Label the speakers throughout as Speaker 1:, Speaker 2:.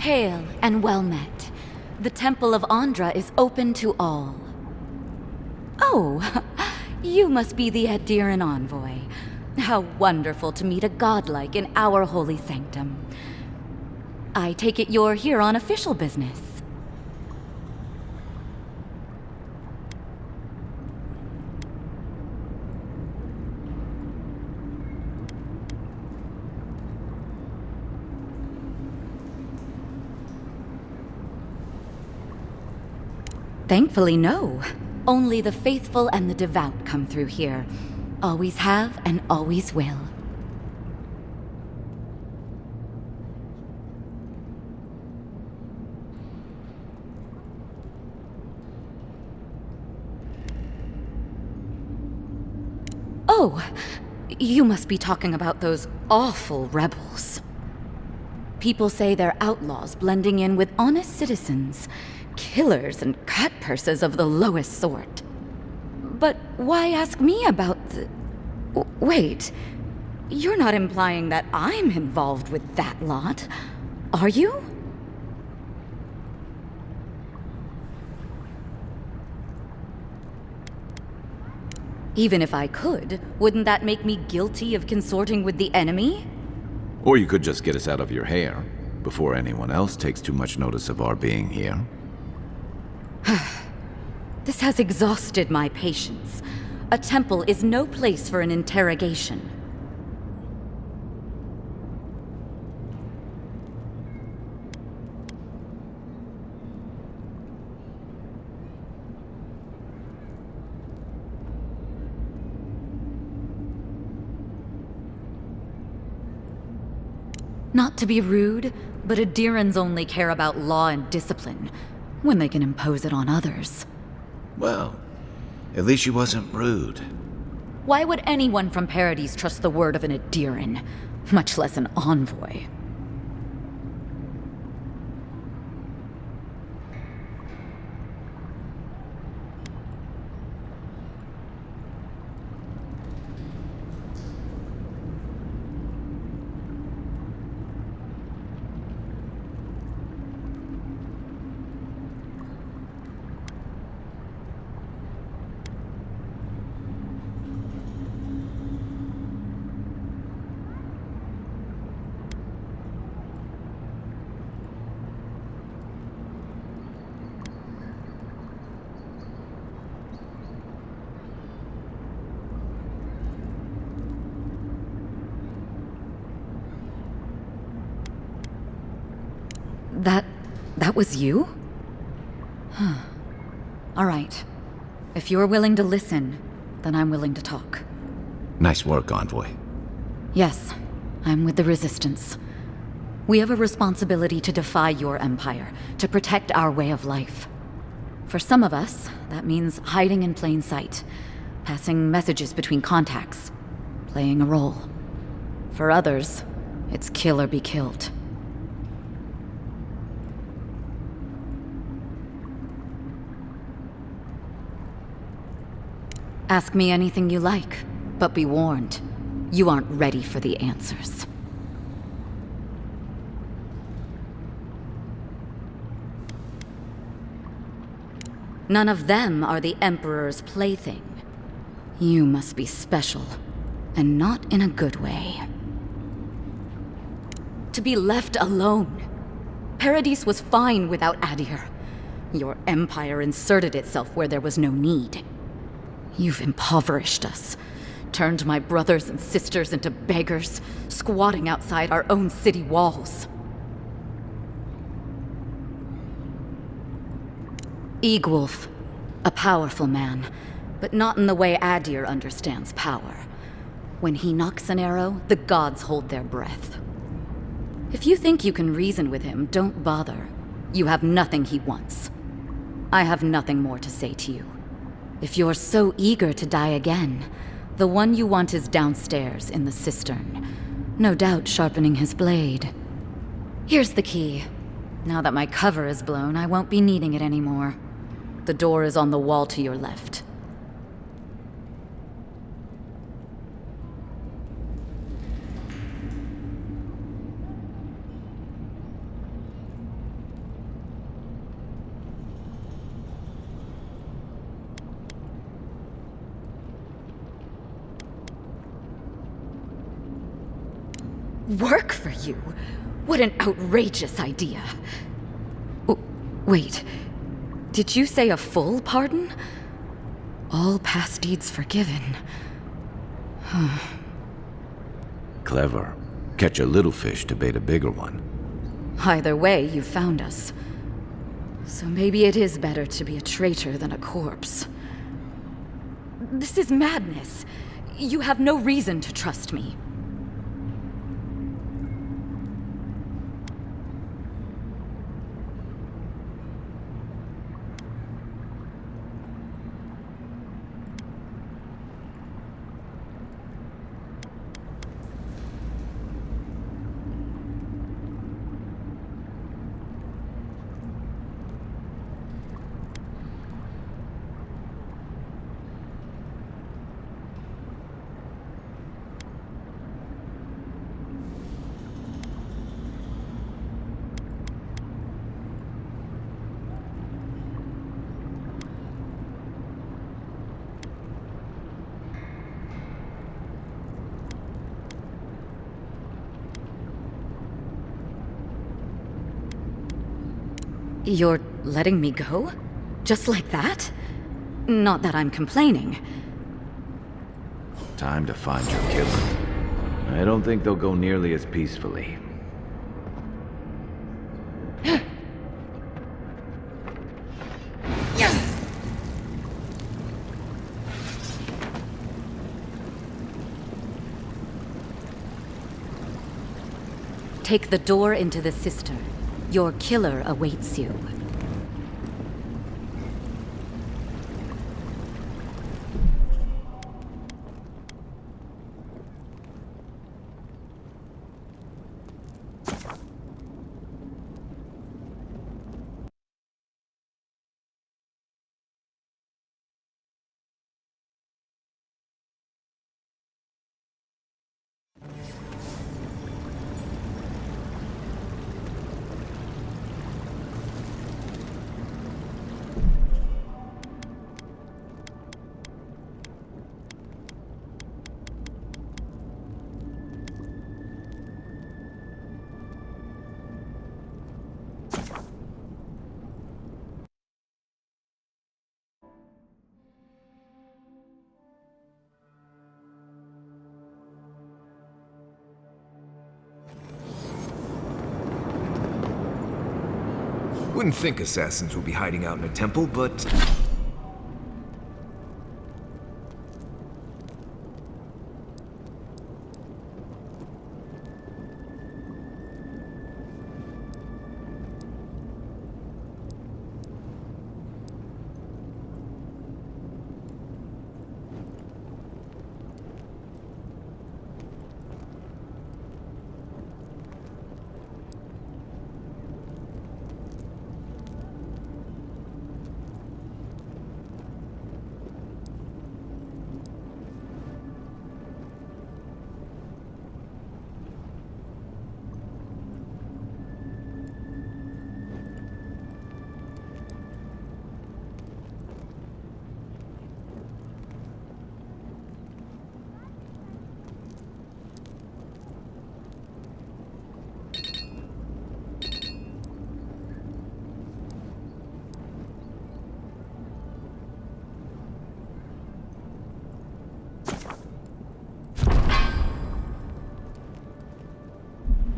Speaker 1: Hail and well met. The Temple of Andra is open to all. Oh, you must be the Adiran envoy. How wonderful to meet a godlike in our holy sanctum. I take it you're here on official business. Thankfully, no. Only the faithful and the devout come through here. Always have and always will. Oh, you must be talking about those awful rebels. People say they're outlaws blending in with honest citizens. Killers and cutpurses of the lowest sort. But why ask me about the... Wait, you're not implying that I'm involved with that lot, are you? Even if I could, wouldn't that make me guilty of consorting with the enemy?
Speaker 2: Or you could just get us out of your hair, before anyone else takes too much notice of our being here.
Speaker 1: This has exhausted my patience. A temple is no place for an interrogation. Not to be rude, but Adirans only care about law and discipline, when they can impose it on others.
Speaker 3: Well, at least she wasn't rude.
Speaker 1: Why would anyone from Paradise trust the word of an Adiran, much less an envoy? That was you? Huh. All right. If you're willing to listen, then I'm willing to talk.
Speaker 3: Nice work, Envoy.
Speaker 1: Yes, I'm with the Resistance. We have a responsibility to defy your empire, to protect our way of life. For some of us, that means hiding in plain sight, passing messages between contacts, playing a role. For others, it's kill or be killed. Ask me anything you like, but be warned, you aren't ready for the answers. None of them are the Emperor's plaything. You must be special, and not in a good way. To be left alone. Paradise was fine without Adir. Your empire inserted itself where there was no need. You've impoverished us, turned my brothers and sisters into beggars, squatting outside our own city walls. Eagwolf, a powerful man, but not in the way Adir understands power. When he knocks an arrow, the gods hold their breath. If you think you can reason with him, don't bother. You have nothing he wants. I have nothing more to say to you. If you're so eager to die again, the one you want is downstairs in the cistern, no doubt sharpening his blade. Here's the key. Now that my cover is blown, I won't be needing it anymore. The door is on the wall to your left. Work for you? What an outrageous idea. Wait, did you say a full pardon? All past deeds forgiven.
Speaker 2: Clever. Catch a little fish to bait a bigger one.
Speaker 1: Either way, you found us. So maybe it is better to be a traitor than a corpse. This is madness. You have no reason to trust me. You're letting me go? Just like that? Not that I'm complaining.
Speaker 2: Time to find your killer. I don't think they'll go nearly as peacefully.
Speaker 1: Take the door into the cistern. Your killer awaits you.
Speaker 4: Wouldn't think assassins would be hiding out in a temple, but...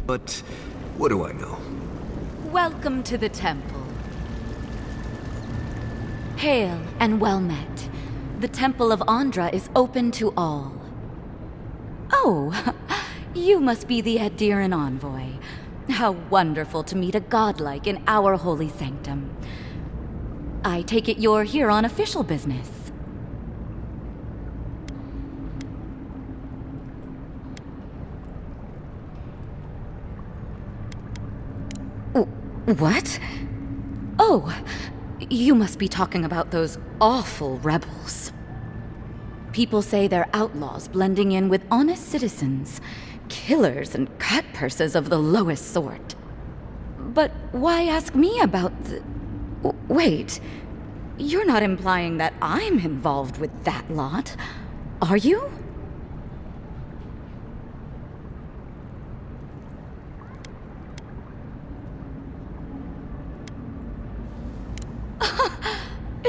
Speaker 4: But what do I know?
Speaker 1: Welcome to the temple. Hail and well met. The Temple of Andra is open to all. Oh, you must be the Adiran envoy. How wonderful to meet a godlike in our holy sanctum. I take it you're here on official business. What? Oh, you must be talking about those awful rebels. People say they're outlaws blending in with honest citizens, killers and cutpurses of the lowest sort. But why ask me about the... Wait, you're not implying that I'm involved with that lot, are you?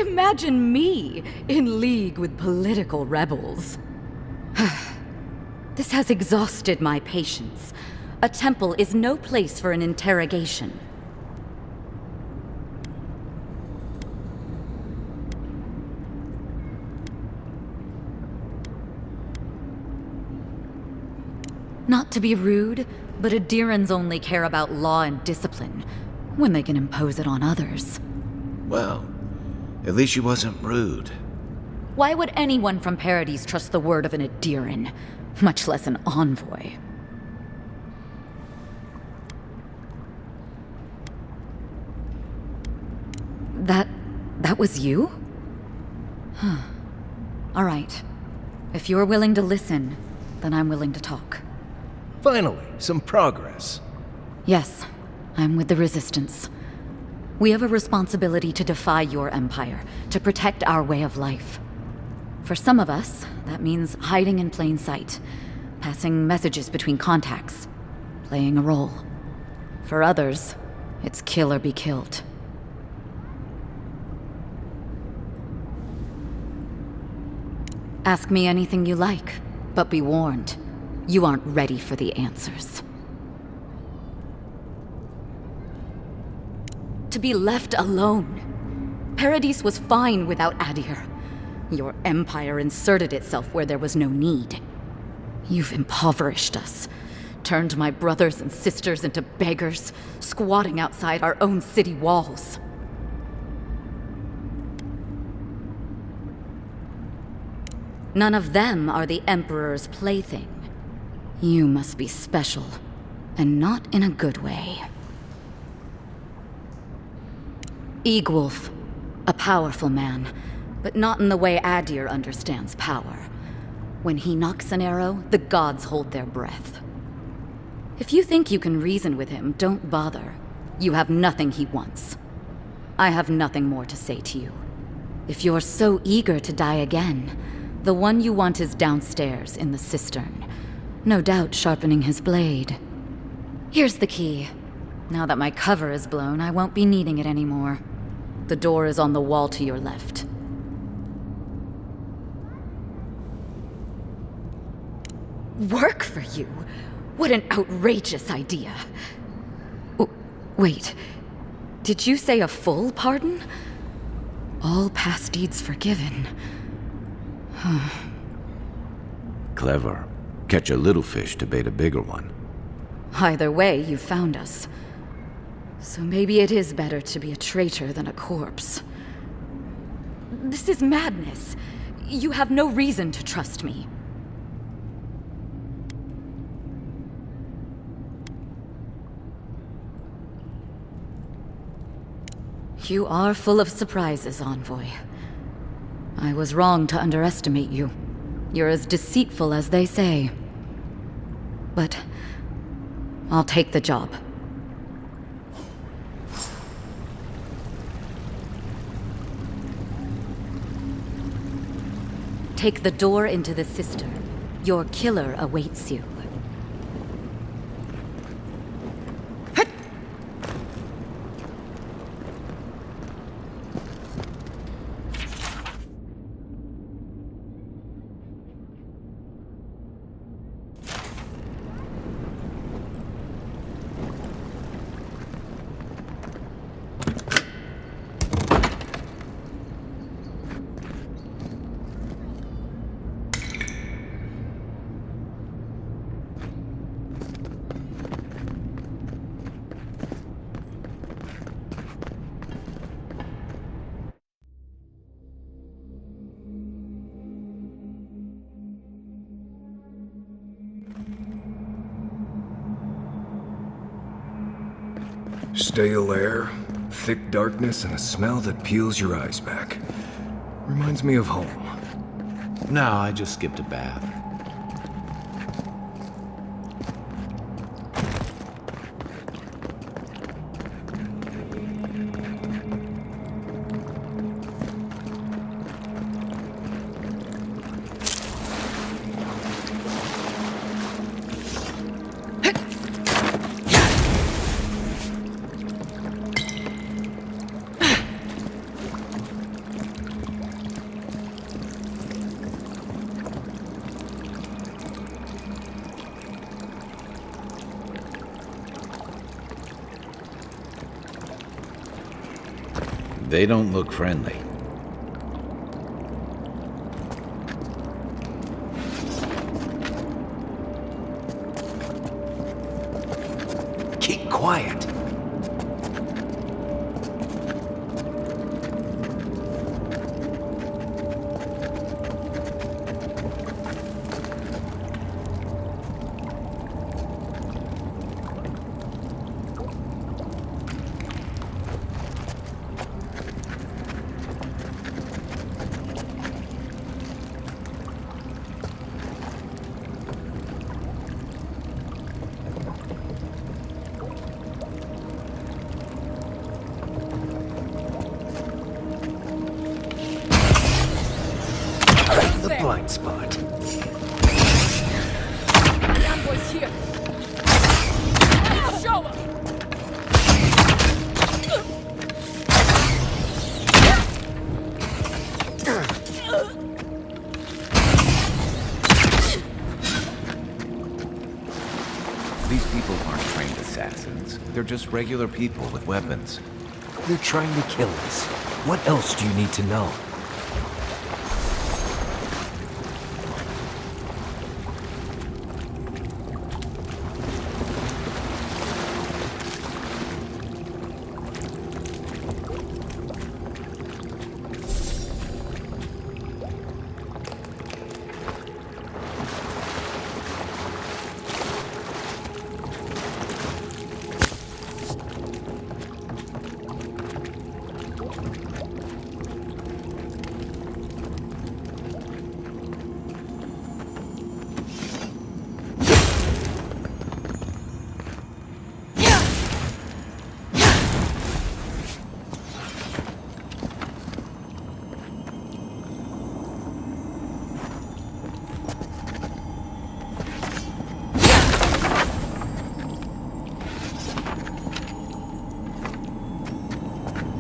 Speaker 1: Imagine me in league with political rebels. This has exhausted my patience. A temple is no place for an interrogation. Not to be rude, but Adirans only care about law and discipline when they can impose it on others.
Speaker 3: Well, at least she wasn't rude.
Speaker 1: Why would anyone from Paradise trust the word of an Adiran, much less an envoy? That was you? Huh. All right. If you're willing to listen, then I'm willing to talk.
Speaker 4: Finally, some progress.
Speaker 1: Yes, I'm with the Resistance. We have a responsibility to defy your empire, to protect our way of life. For some of us, that means hiding in plain sight, passing messages between contacts, playing a role. For others, it's kill or be killed. Ask me anything you like, but be warned, you aren't ready for the answers. To be left alone. Paradise was fine without Adir. Your empire inserted itself where there was no need. You've impoverished us, turned my brothers and sisters into beggars, squatting outside our own city walls. None of them are the Emperor's plaything. You must be special, and not in a good way. Egwulf, a powerful man, but not in the way Adir understands power. When he knocks an arrow, the gods hold their breath. If you think you can reason with him, don't bother. You have nothing he wants. I have nothing more to say to you. If you're so eager to die again, the one you want is downstairs in the cistern, no doubt sharpening his blade. Here's the key. Now that my cover is blown, I won't be needing it anymore. The door is on the wall to your left. Work for you? What an outrageous idea. Wait, did you say a full pardon? All past deeds forgiven.
Speaker 2: Clever. Catch a little fish to bait a bigger one.
Speaker 1: Either way, you found us. So maybe it is better to be a traitor than a corpse. This is madness. You have no reason to trust me. You are full of surprises, Envoy. I was wrong to underestimate you. You're as deceitful as they say. But I'll take the job. Take the door into the cistern. Your killer awaits you.
Speaker 4: Stale air, thick darkness, and a smell that peels your eyes back. Reminds me of home.
Speaker 3: No, I just skipped a bath.
Speaker 2: They don't look friendly.
Speaker 3: Keep quiet. The blind spot.
Speaker 5: The envoy's here. Show him.
Speaker 3: These people aren't trained assassins. They're just regular people with weapons.
Speaker 4: They're trying to kill us. What else do you need to know?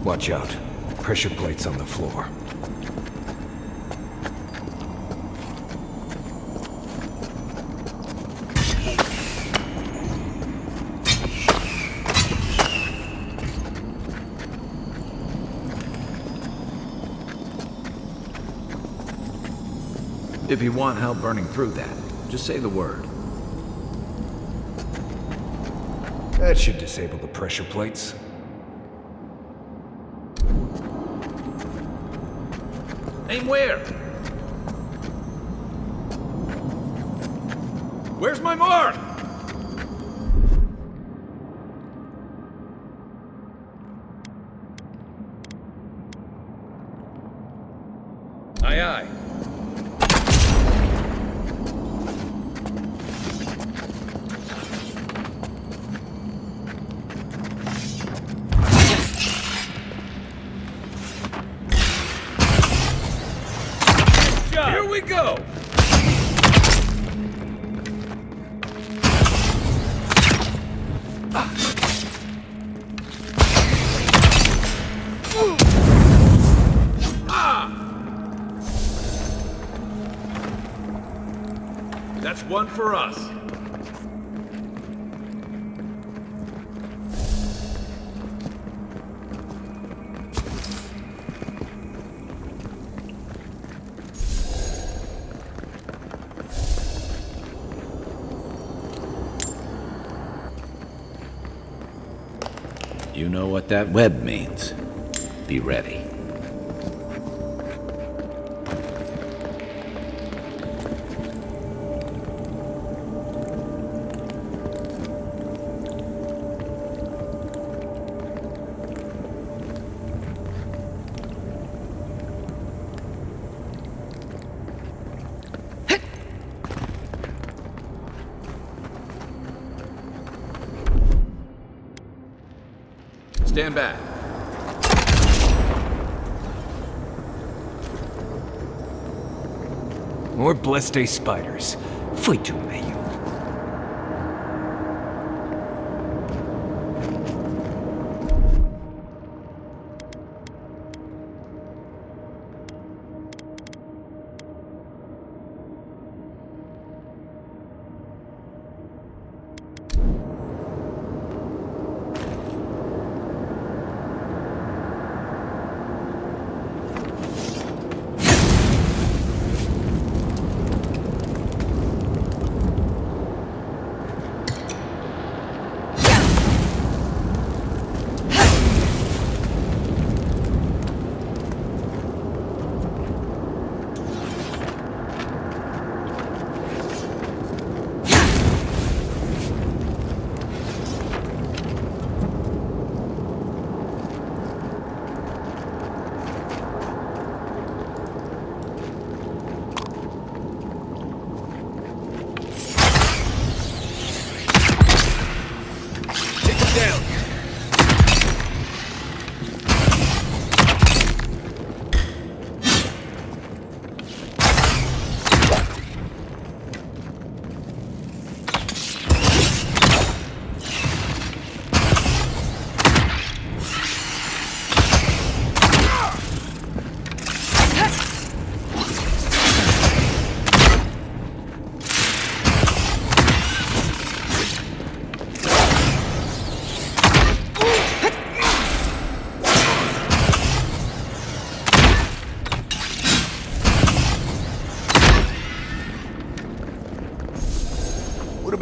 Speaker 4: Watch out. Pressure plates on the floor.
Speaker 3: If you want help burning through that, just say the word.
Speaker 4: That should disable the pressure plates.
Speaker 3: Aim where? Where's my mark? Aye, aye. Here we go! That's one for us.
Speaker 2: You know what that web means. Be ready.
Speaker 3: Stand back.
Speaker 4: More Blessed spiders. Foi tu meio.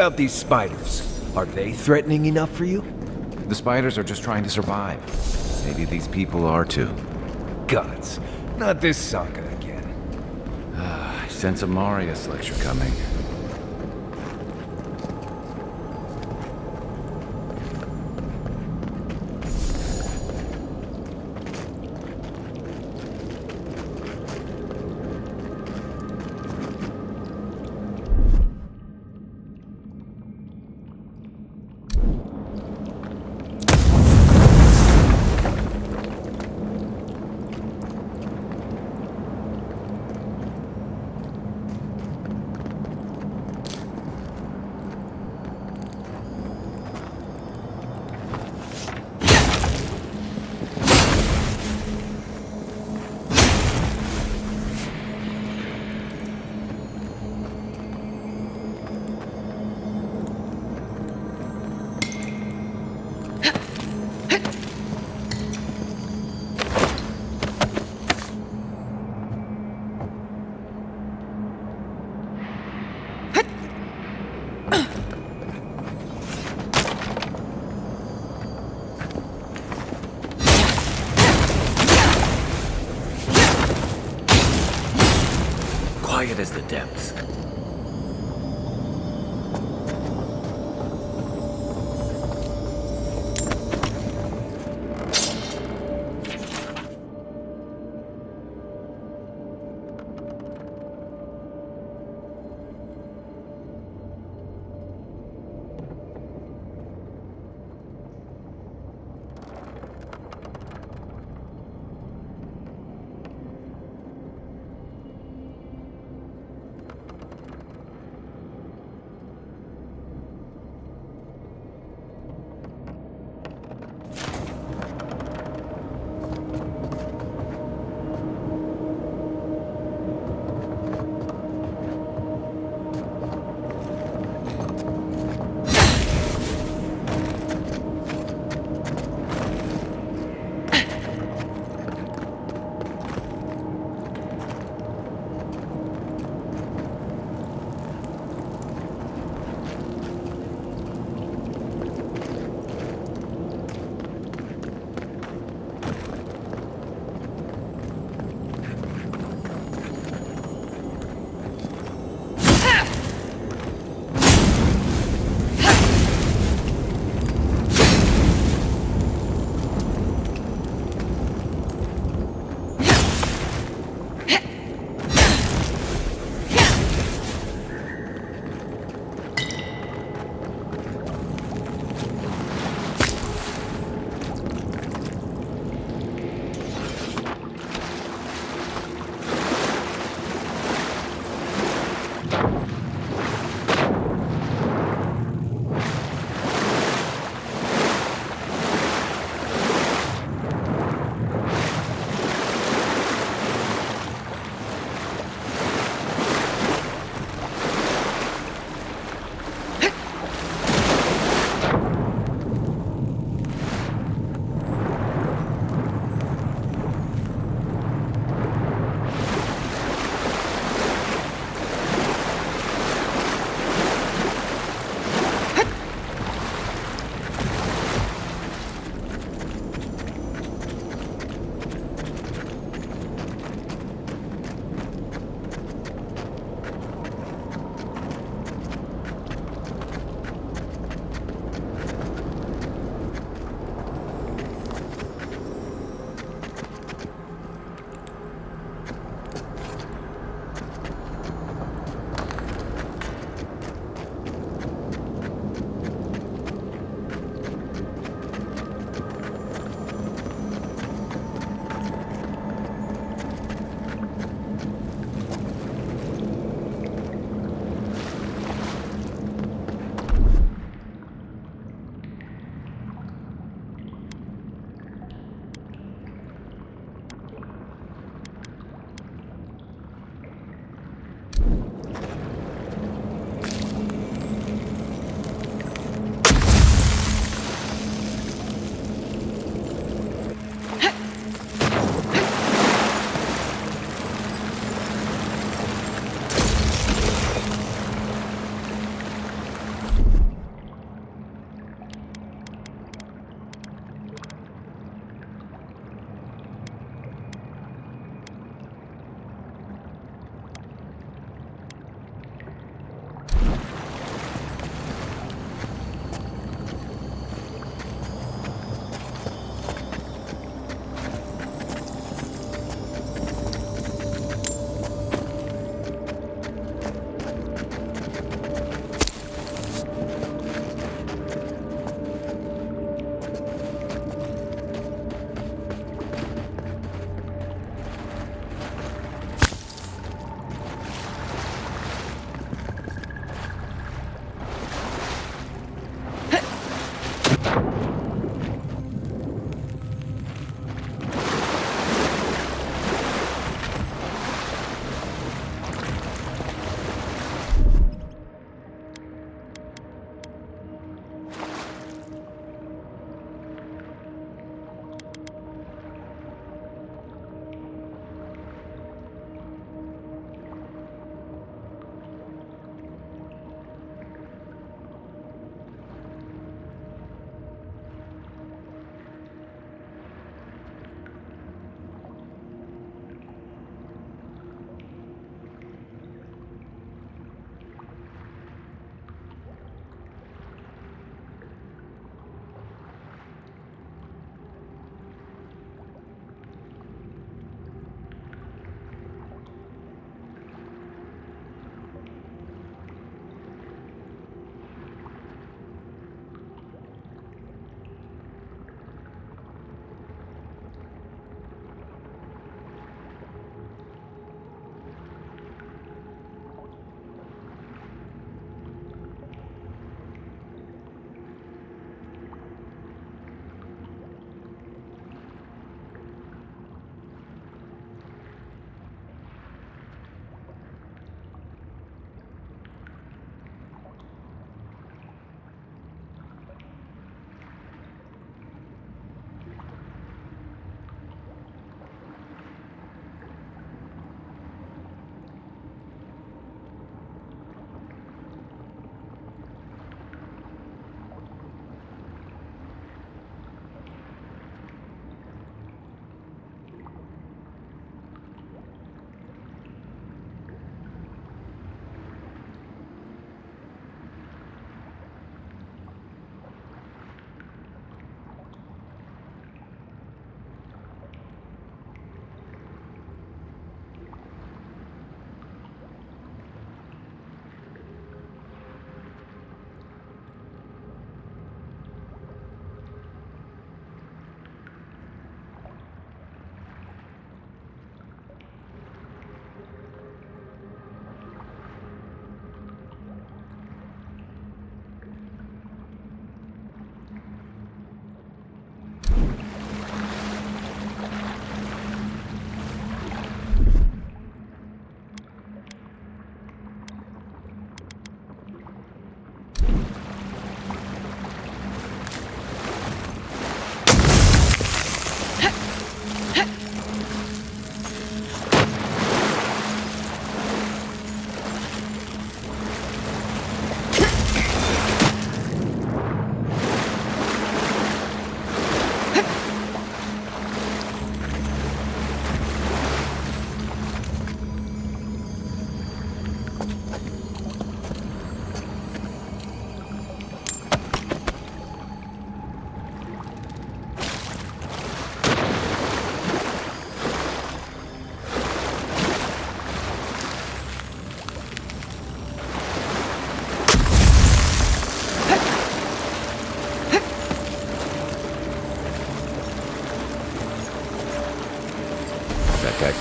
Speaker 4: about these spiders? Are they threatening enough for you?
Speaker 3: The spiders are just trying to survive. Maybe these people are too.
Speaker 4: Gods, not this saga again.
Speaker 3: I sense a Marius lecture coming. Quiet as the depths.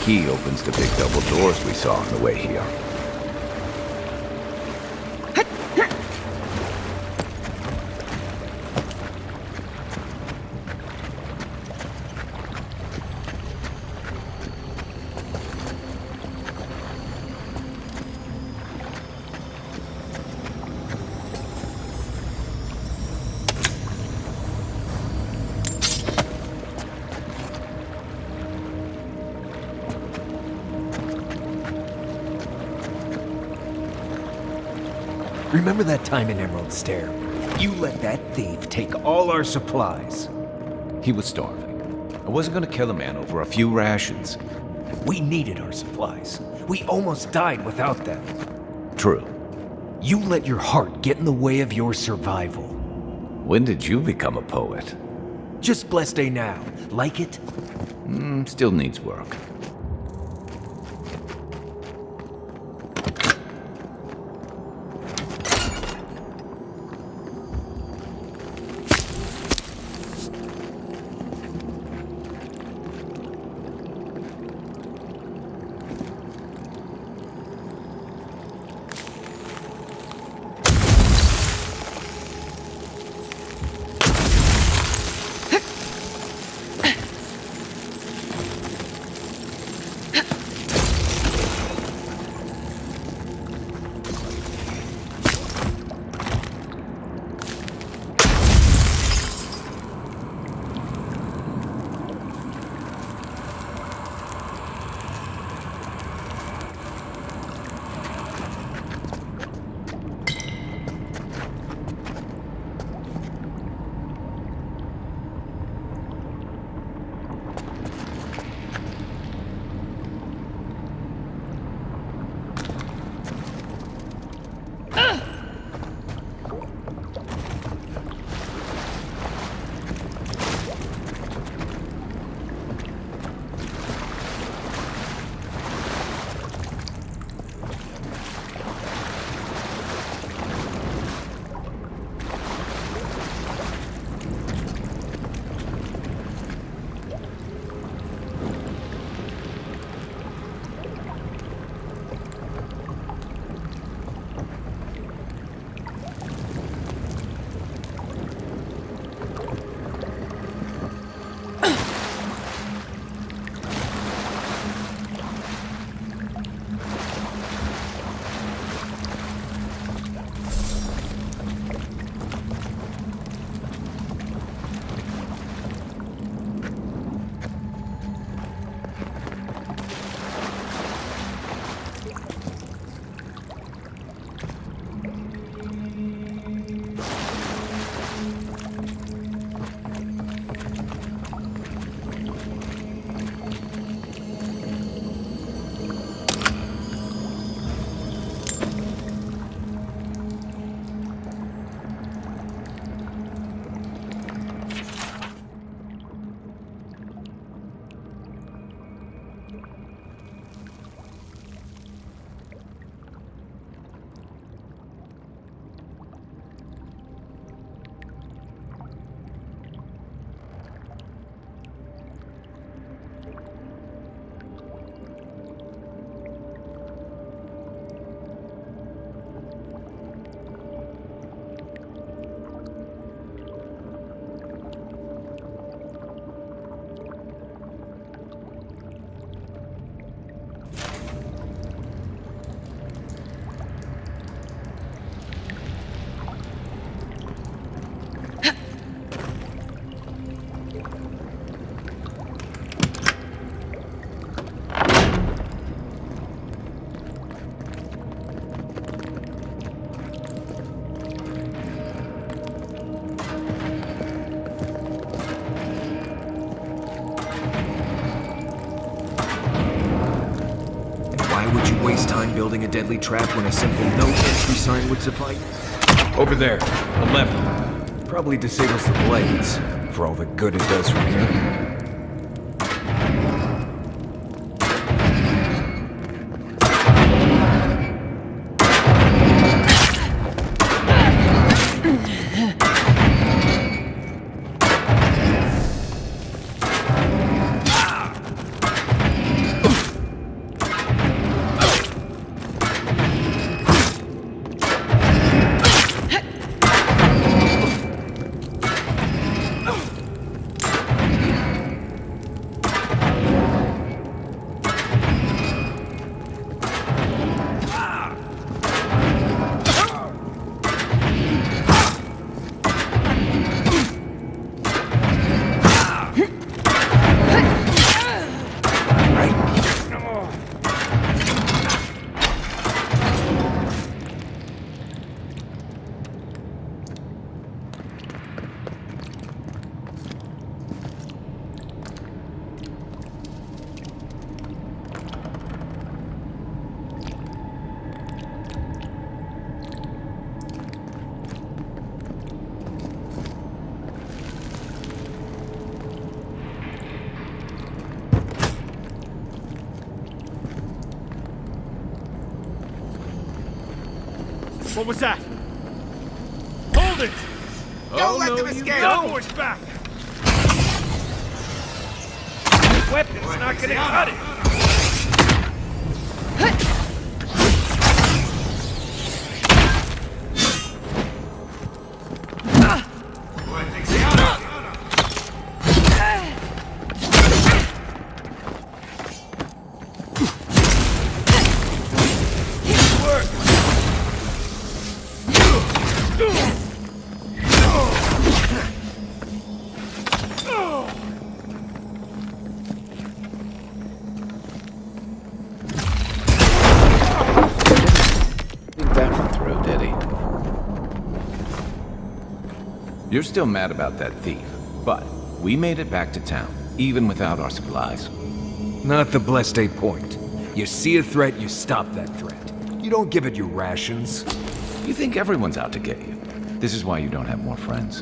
Speaker 3: key opens the big double doors we saw on the way here.
Speaker 5: Remember that time in Emerald Stair? You let that thief take all our supplies.
Speaker 3: He was starving. I wasn't gonna kill a man over a few rations.
Speaker 5: We needed our supplies. We almost died without them.
Speaker 3: True.
Speaker 5: You let your heart get in the way of your survival.
Speaker 3: When did you become a poet?
Speaker 5: Just blessed day now. Like it?
Speaker 3: Still needs work.
Speaker 4: Waste time building a deadly trap when a simple no entry sign would suffice? Over there, the left. Probably disables the blades, for all the good it does from here.
Speaker 6: What was that? Hold it!
Speaker 4: Don't let them escape!
Speaker 6: Downwards back!
Speaker 4: Weapon's not gonna cut it!
Speaker 3: You're still mad about that thief, but we made it back to town, even without our supplies.
Speaker 4: Not the blessed a point. You see a threat, you stop that threat. You don't give it your rations.
Speaker 3: You think everyone's out to get you. This is why you don't have more friends.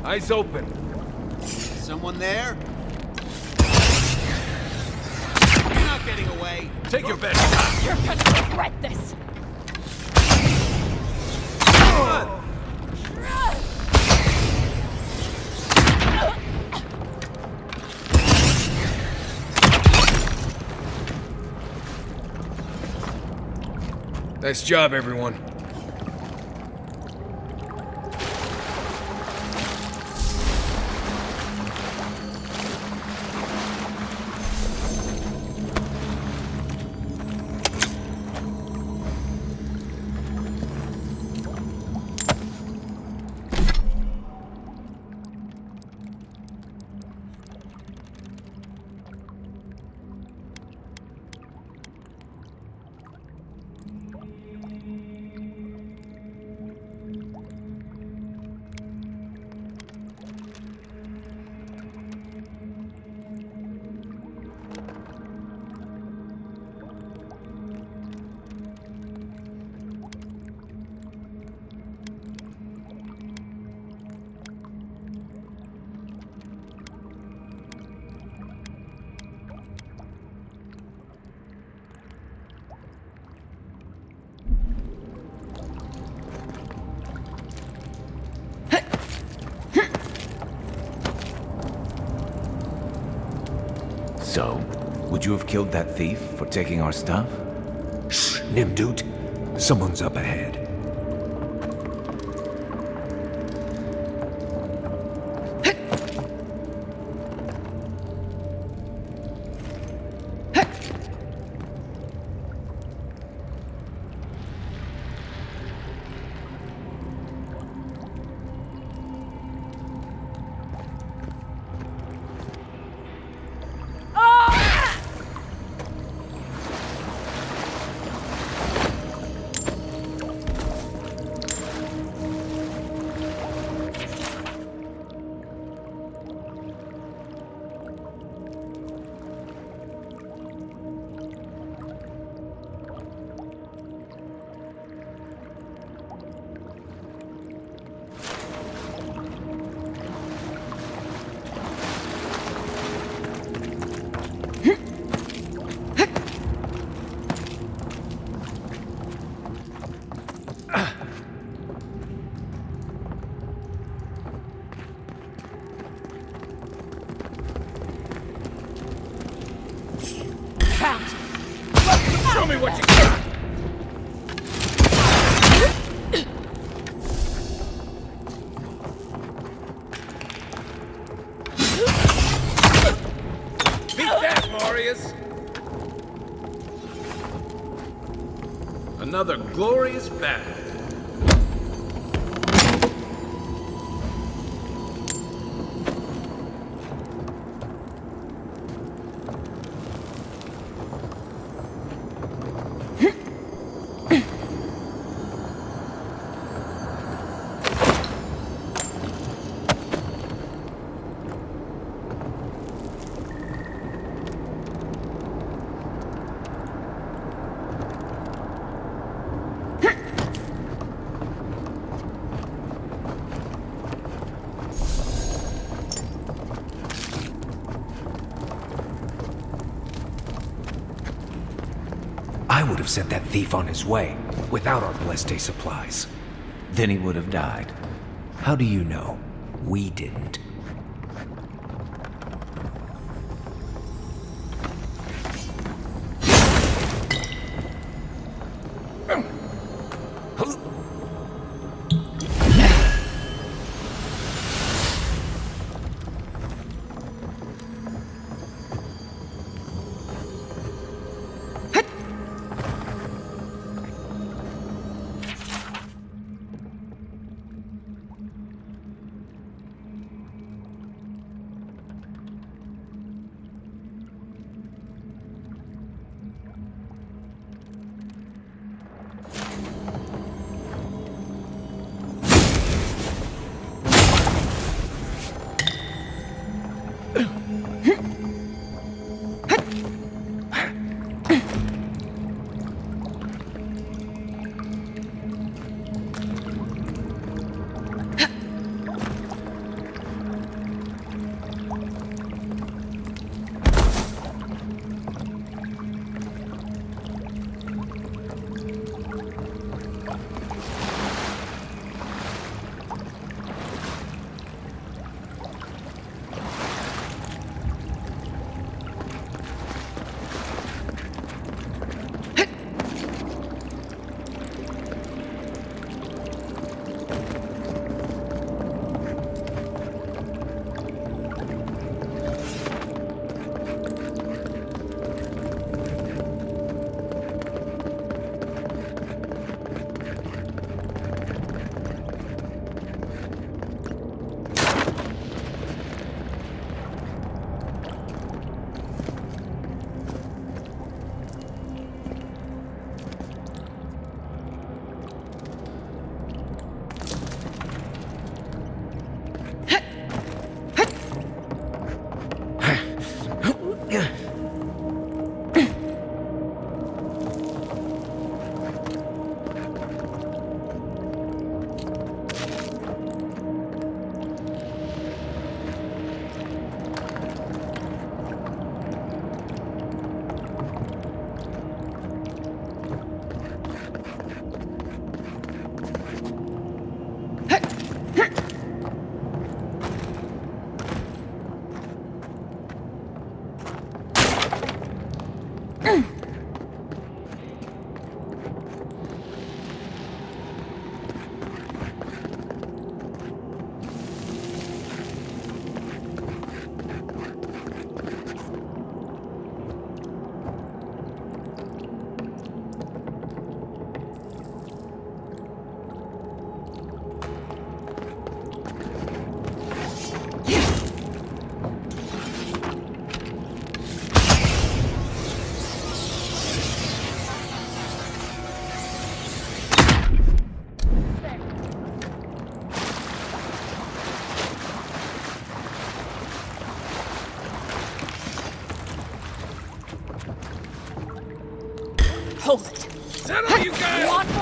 Speaker 4: Eyes open.
Speaker 7: Someone there? You're not getting away.
Speaker 4: Take your best shot.
Speaker 1: You're gonna regret this!
Speaker 4: Nice job, everyone.
Speaker 3: So, would you have killed that thief for taking our stuff?
Speaker 5: Shh, Nimdut. Someone's up ahead.
Speaker 6: Show me what you got! Beat that, Warriors! Another glorious battle.
Speaker 5: I would have sent that thief on his way, without our Bleste supplies.
Speaker 3: Then he would have died.
Speaker 5: How do you know? We didn't.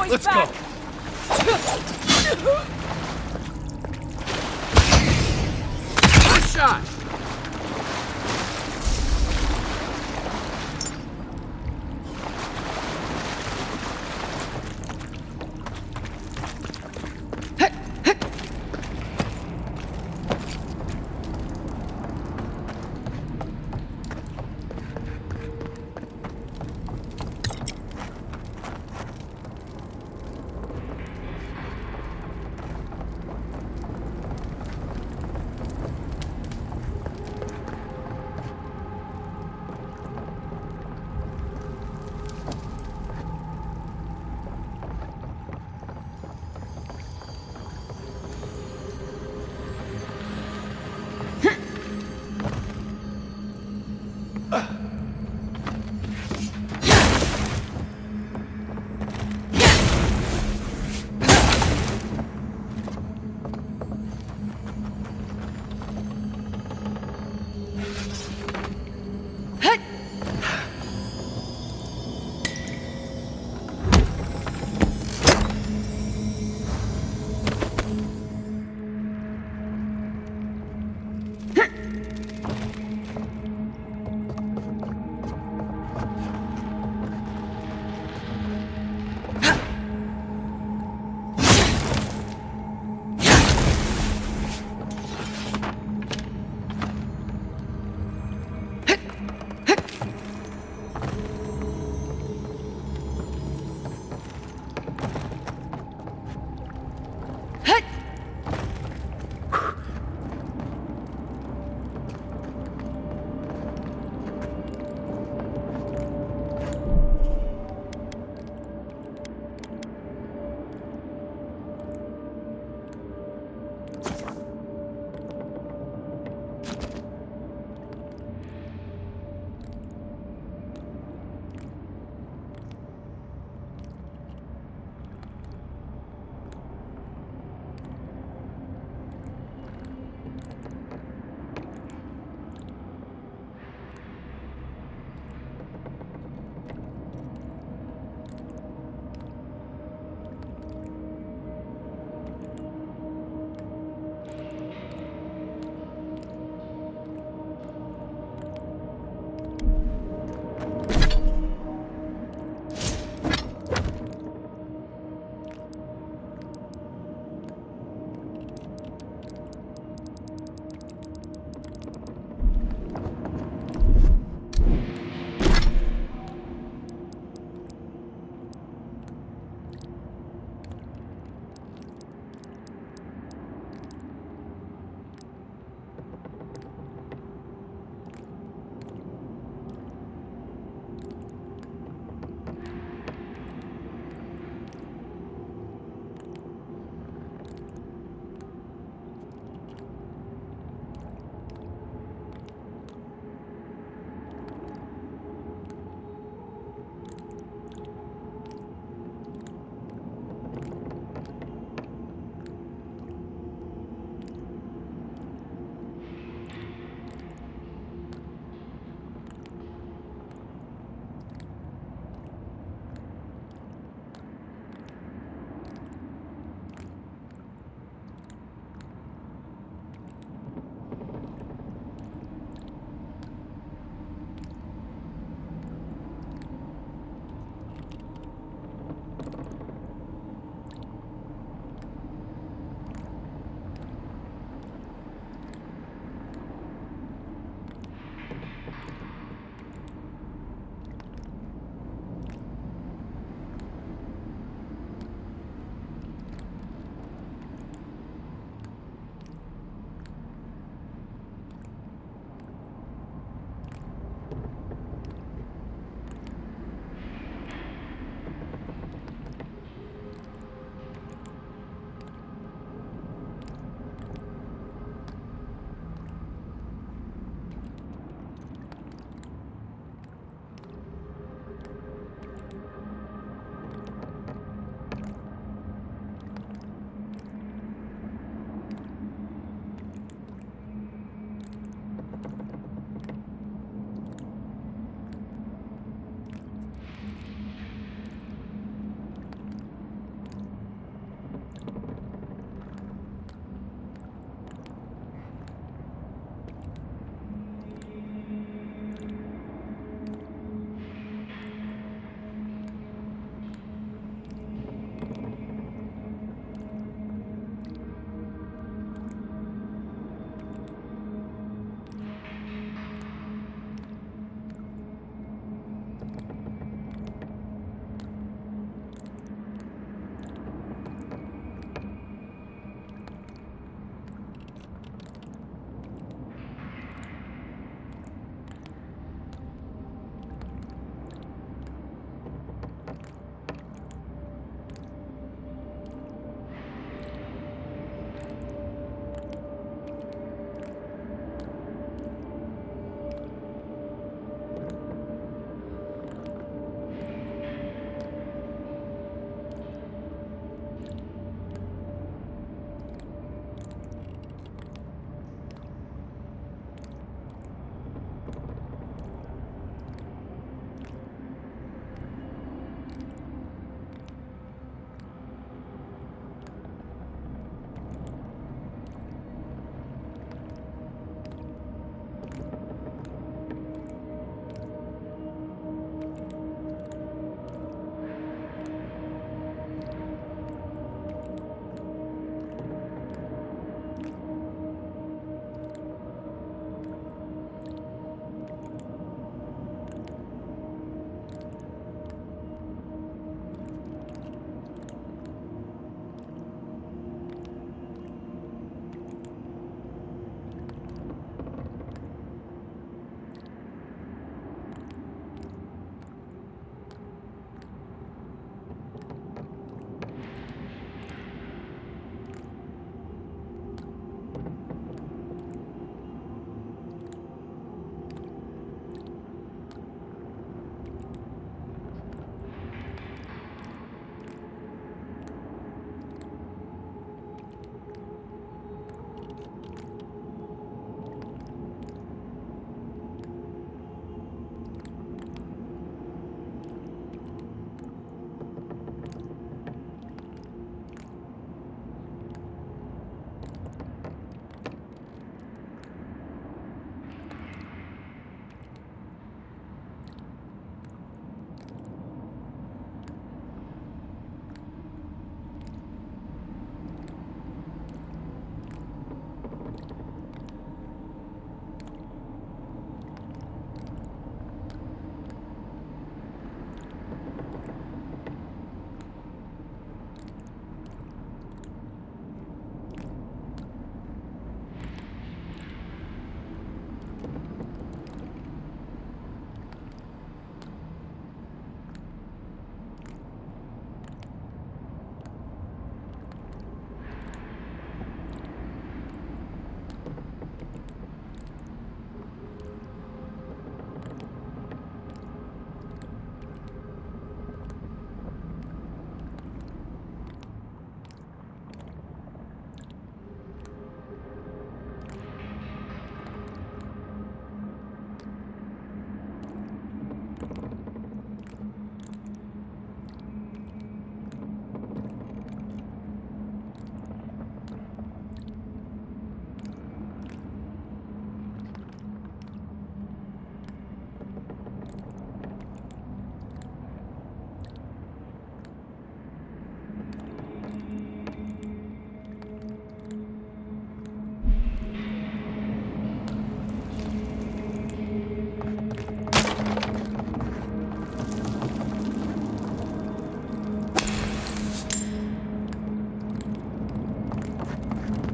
Speaker 4: Let's go.
Speaker 6: Good shot!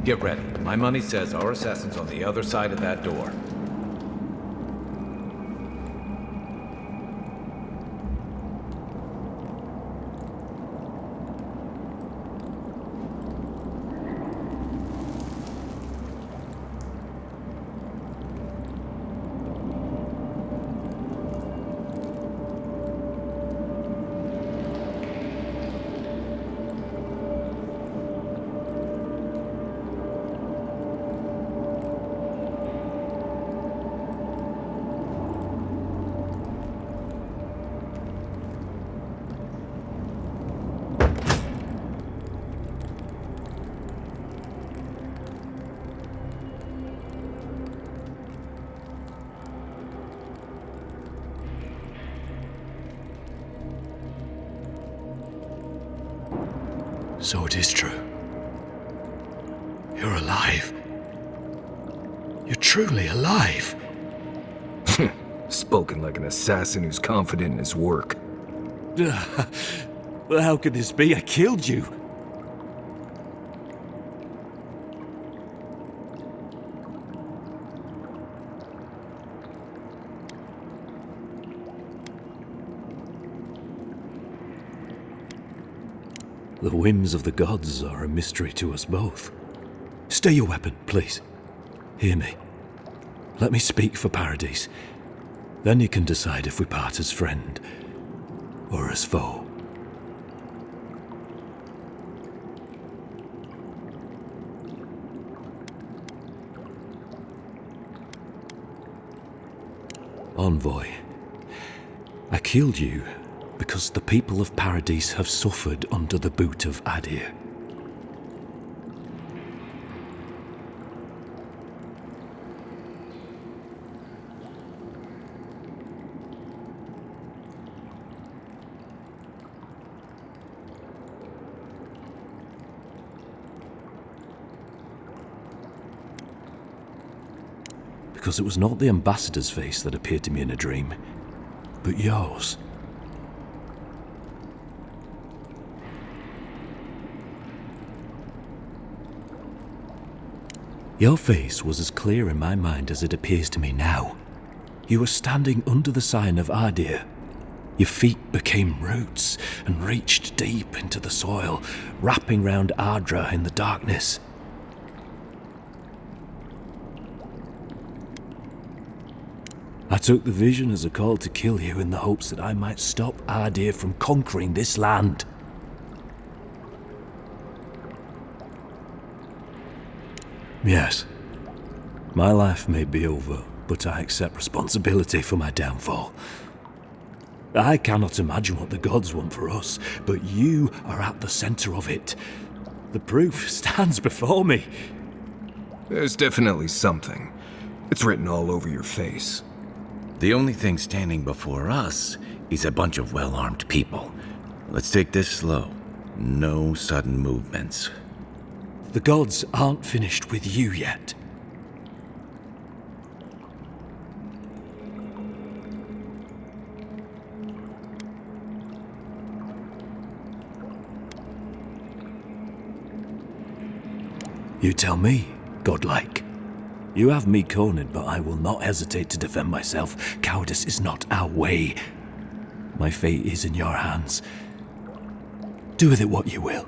Speaker 3: Get ready. My money says our assassin's on the other side of that door.
Speaker 8: So it is true. You're alive. You're truly alive.
Speaker 4: Spoken like an assassin who's confident in his work.
Speaker 8: Well, how could this be? I killed you. The whims of the gods are a mystery to us both. Stay your weapon, please. Hear me. Let me speak for Paradise. Then you can decide if we part as friend or as foe. Envoy, I killed you because the people of Paradise have suffered under the boot of Adir. Because it was not the ambassador's face that appeared to me in a dream, but yours. Your face was as clear in my mind as it appears to me now. You were standing under the sign of Adir. Your feet became roots and reached deep into the soil, wrapping round Ardra in the darkness. I took the vision as a call to kill you in the hopes that I might stop Adir from conquering this land. Yes, my life may be over, but I accept responsibility for my downfall. I cannot imagine what the gods want for us, but you are at the center of it. The proof stands before me.
Speaker 4: There's definitely something. It's written all over your face.
Speaker 2: The only thing standing before us is a bunch of well-armed people. Let's take this slow. No sudden movements.
Speaker 8: The gods aren't finished with you yet. You tell me, godlike. You have me cornered, but I will not hesitate to defend myself. Cowardice is not our way. My fate is in your hands. Do with it what you will.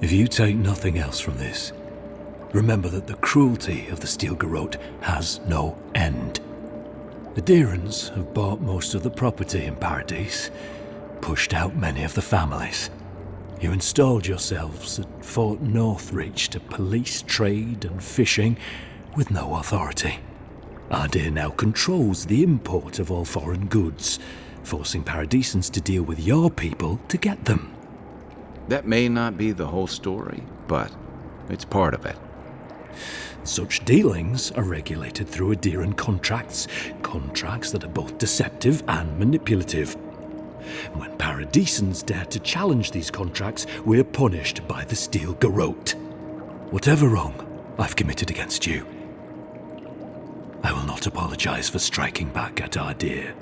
Speaker 8: If you take nothing else from this, remember that the cruelty of the Steel Garrote has no end. The Deerans have bought most of the property in Paradise, pushed out many of the families. You installed yourselves at Fort Northreach to police trade and fishing with no authority. Adair now controls the import of all foreign goods, forcing Paradisans to deal with your people to get them.
Speaker 3: That may not be the whole story, but it's part of it.
Speaker 8: Such dealings are regulated through Aderan contracts that are both deceptive and manipulative. When Paradisans dare to challenge these contracts, we're punished by the Steel Garrote. Whatever wrong I've committed against you, I will not apologize for striking back at Adair.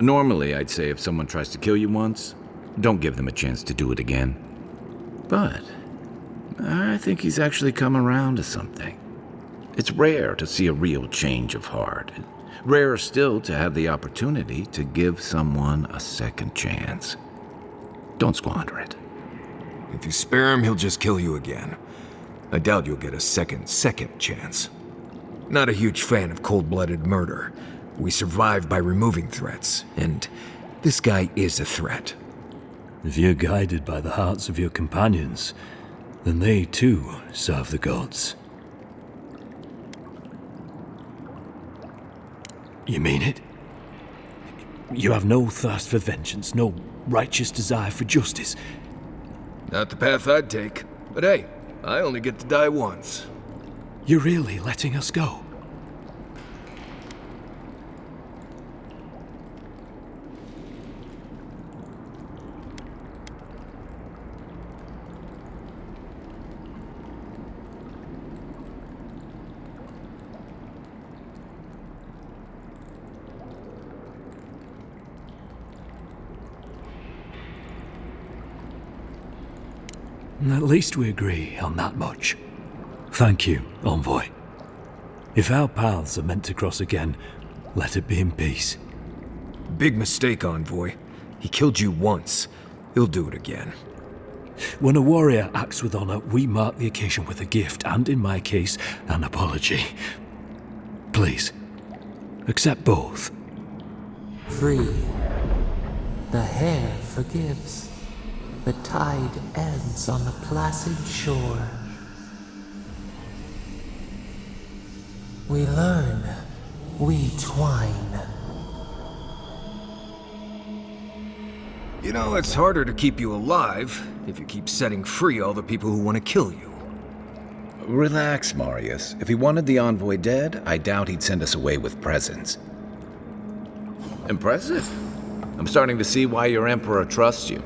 Speaker 2: Normally, I'd say if someone tries to kill you once, don't give them a chance to do it again. But I think he's actually come around to something. It's rare to see a real change of heart. Rarer still to have the opportunity to give someone a second chance. Don't squander it.
Speaker 4: If you spare him, he'll just kill you again. I doubt you'll get a second chance. Not a huge fan of cold-blooded murder. We survive by removing threats, and this guy is a threat.
Speaker 8: If you're guided by the hearts of your companions, then they too serve the gods. You mean it? You have no thirst for vengeance, no righteous desire for justice.
Speaker 4: Not the path I'd take, but hey, I only get to die once.
Speaker 8: You're really letting us go? At least we agree on that much. Thank you, Envoy. If our paths are meant to cross again, let it be in peace.
Speaker 4: Big mistake, Envoy. He killed you once. He'll do it again.
Speaker 8: When a warrior acts with honor, we mark the occasion with a gift, and in my case, an apology. Please, accept both.
Speaker 9: Free. The hair forgives. The tide ends on the placid shore. We learn, we twine.
Speaker 4: You know, it's harder to keep you alive if you keep setting free all the people who want to kill you.
Speaker 3: Relax, Marius. If he wanted the envoy dead, I doubt he'd send us away with presents.
Speaker 2: Impressive. I'm starting to see why your emperor trusts you.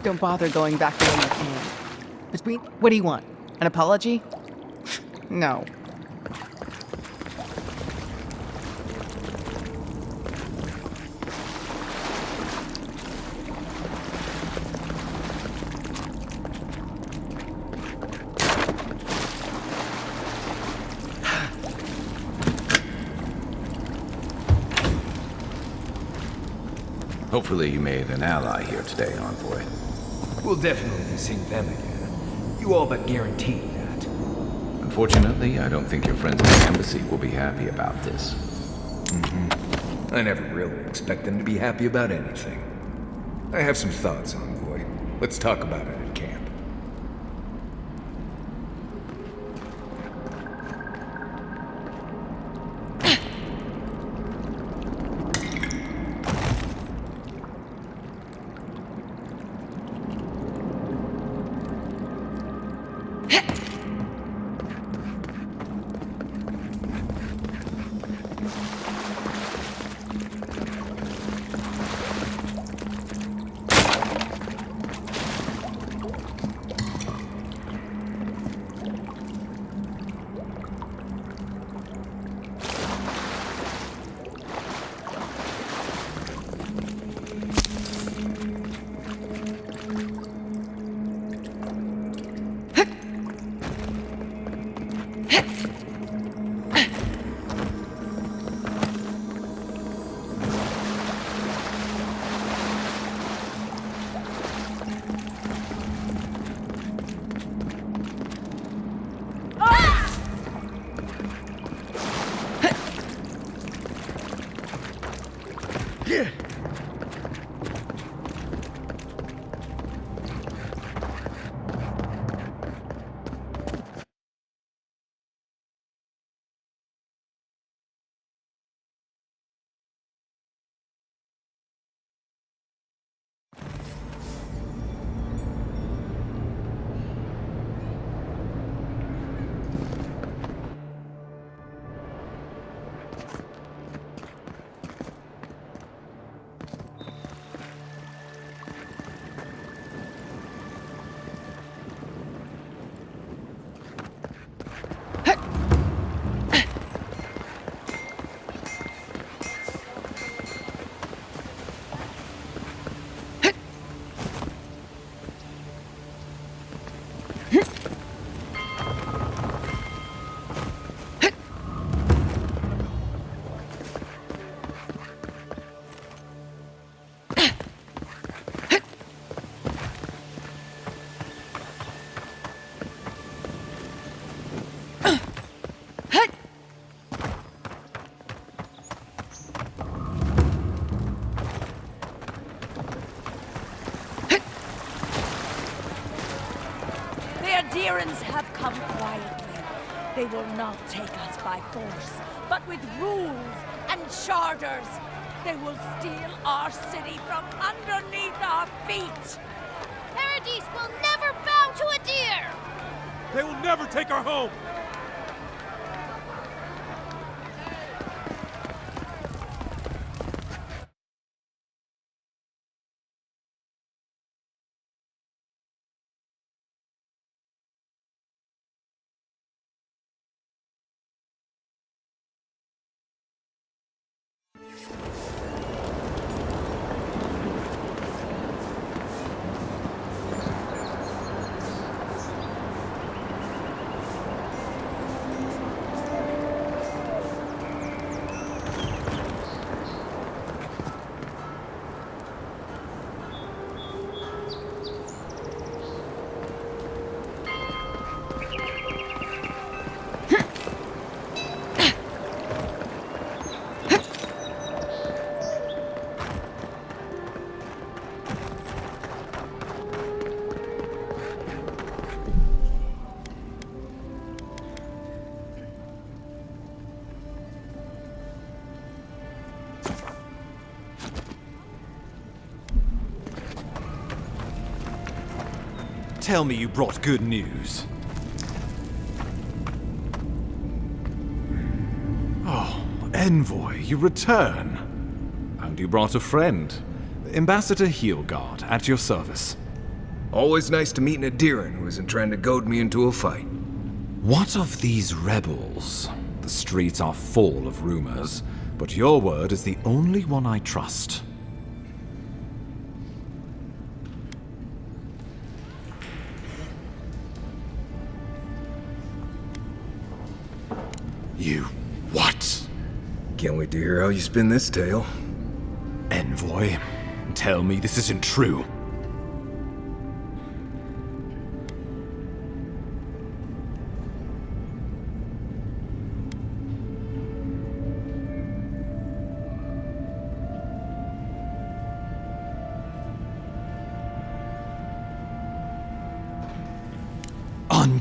Speaker 10: Don't bother going back to when you came. Between, what do you want? An apology? No.
Speaker 3: Hopefully you made an ally here today, Envoy.
Speaker 4: We'll definitely be seeing them again. You all but guaranteed that.
Speaker 3: Unfortunately, I don't think your friends at the embassy will be happy about this.
Speaker 4: I never really expect them to be happy about anything. I have some thoughts, Envoy. Let's talk about it at camp.
Speaker 11: Adherents have come quietly. They will not take us by force, but with rules and charters. They will steal our city from underneath our feet.
Speaker 12: Paradise will never bow to a deer!
Speaker 6: They will never take our home! Tell me you brought good news. Oh, Envoy, you return. And you brought a friend. Ambassador Heelguard, at your service.
Speaker 4: Always nice to meet an Adheran who isn't trying to goad me into a fight.
Speaker 3: What of these rebels? The streets are full of rumors, but your word is the only one I trust.
Speaker 4: You what? Can't wait to hear how you spin this tale.
Speaker 3: Envoy, tell me this isn't true.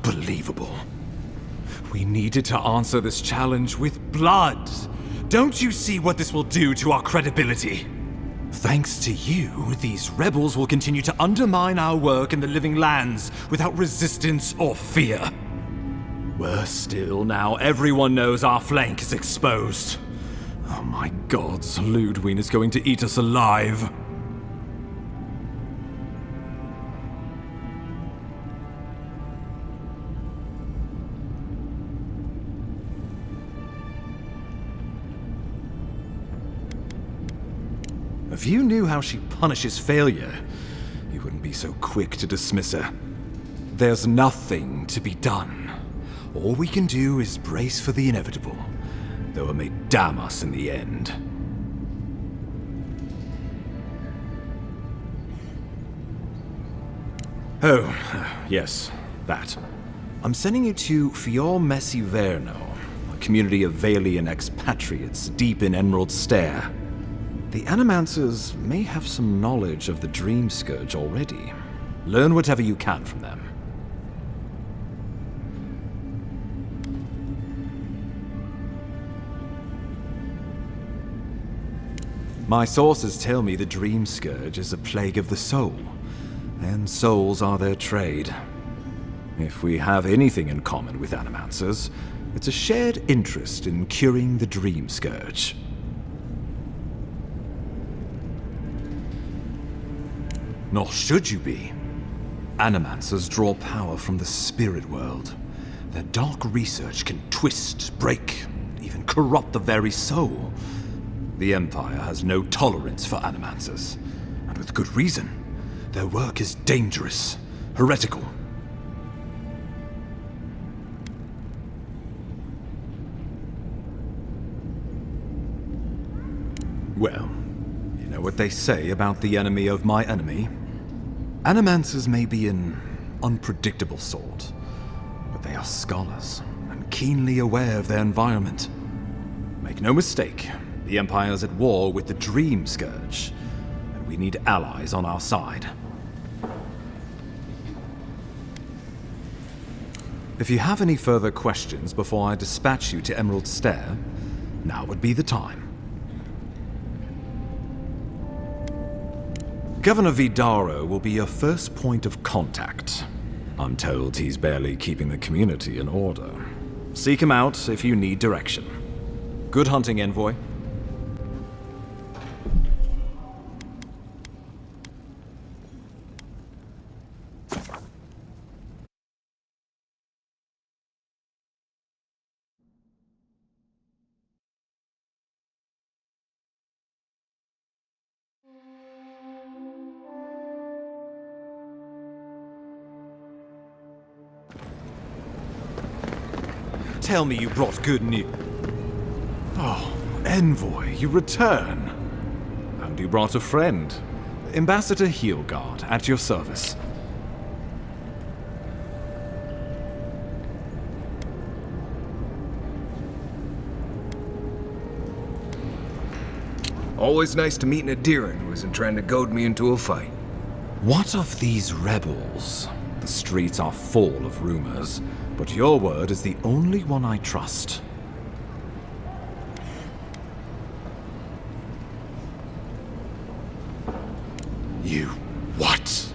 Speaker 3: Unbelievable. We needed to answer this challenge with blood. Don't you see what this will do to our credibility? Thanks to you, these rebels will continue to undermine our work in the Living Lands without resistance or fear. Worse still, now everyone knows our flank is exposed. Oh my gods, Ludwig is going to eat us alive. If you knew how she punishes failure, you wouldn't be so quick to dismiss her. There's nothing to be done. All we can do is brace for the inevitable, though it may damn us in the end. Oh, yes, that. I'm sending you to Fior Messi Verno, a community of Valian expatriates deep in Emerald Stair. The Animancers may have some knowledge of the Dream Scourge already. Learn whatever you can from them. My sources tell me the Dream Scourge is a plague of the soul, and souls are their trade. If we have anything in common with Animancers, it's a shared interest in curing the Dream Scourge. Nor should you be. Animancers draw power from the spirit world. Their dark research can twist, break, even corrupt the very soul. The Empire has no tolerance for Animancers, and with good reason. Their work is dangerous, heretical. Well, you know what they say about the enemy of my enemy? Animancers may be an unpredictable sort, but they are scholars and keenly aware of their environment. Make no mistake, the Empire's at war with the Dream Scourge, and we need allies on our side. If you have any further questions before I dispatch you to Emerald Stair, now would be the time. Governor Vidaro will be your first point of contact. I'm told he's barely keeping the community in order. Seek him out if you need direction. Good hunting, Envoy. Tell me you brought good news.
Speaker 6: Oh, Envoy, you return. And you brought a friend. Ambassador Heelguard, at your service.
Speaker 4: Always nice to meet an Adiran who isn't trying to goad me into a fight.
Speaker 3: What of these rebels? The streets are full of rumors, but your word is the only one I trust. You what?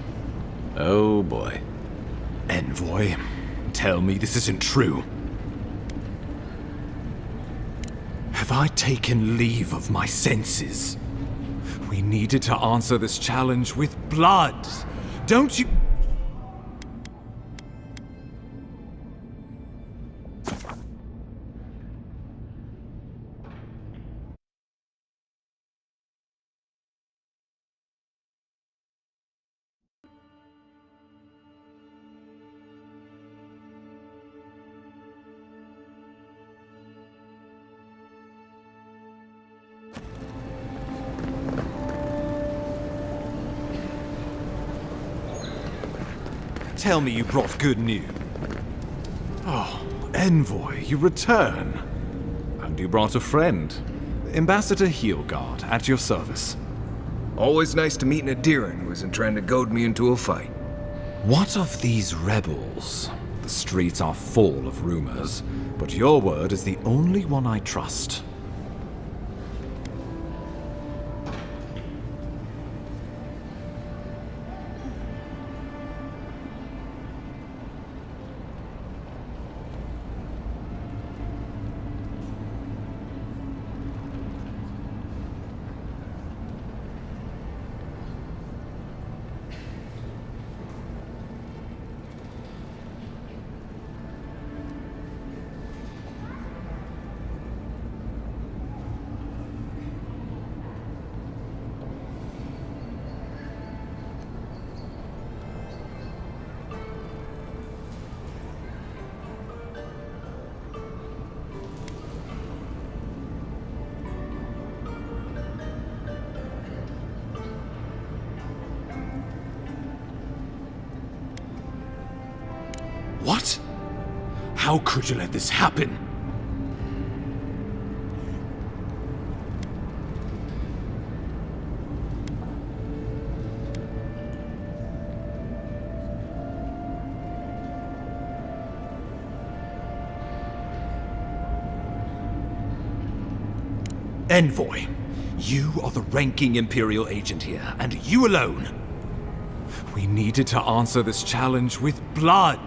Speaker 2: Oh boy.
Speaker 3: Envoy, tell me this isn't true. Have I taken leave of my senses? We needed to answer this challenge with blood. Don't you... Tell me you brought good news.
Speaker 6: Oh, Envoy, you return. And you brought a friend. Ambassador Heelguard, at your service.
Speaker 4: Always nice to meet an Adiran who isn't trying to goad me into a fight.
Speaker 3: What of these rebels? The
Speaker 6: The streets are full of rumors, but your word is the only one I trust.
Speaker 3: What? How could you let this happen? Envoy, you are the ranking Imperial agent here, and you alone.
Speaker 6: We needed to answer this challenge with blood.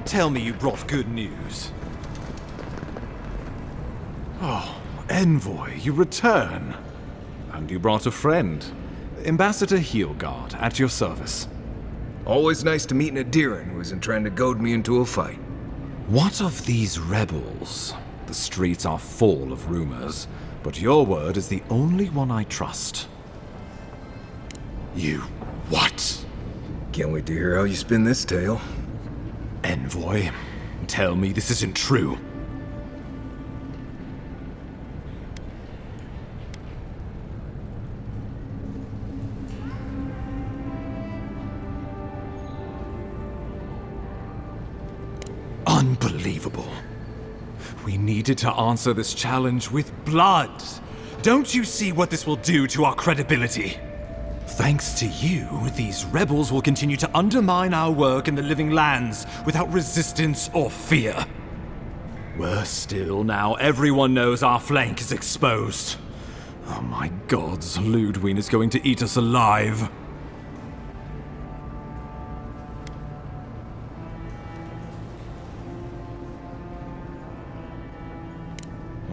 Speaker 3: Tell me you brought good news.
Speaker 6: Oh, Envoy, you return. And you brought a friend. Ambassador Heelguard, at your service.
Speaker 4: Always nice to meet an Adiran who isn't trying to goad me into a fight.
Speaker 3: What of these rebels? The streets are full of rumors, but your word is the only one I trust. You what?
Speaker 4: Can't wait to hear how you spin this tale.
Speaker 3: Envoy, tell me this isn't true. Unbelievable. We needed to answer this challenge with blood. Don't you see what this will do to our credibility? Thanks to you, these rebels will continue to undermine our work in the Living Lands without resistance or fear. Worse still, now everyone knows our flank is exposed. Oh my gods, Ludwig is going to eat us alive.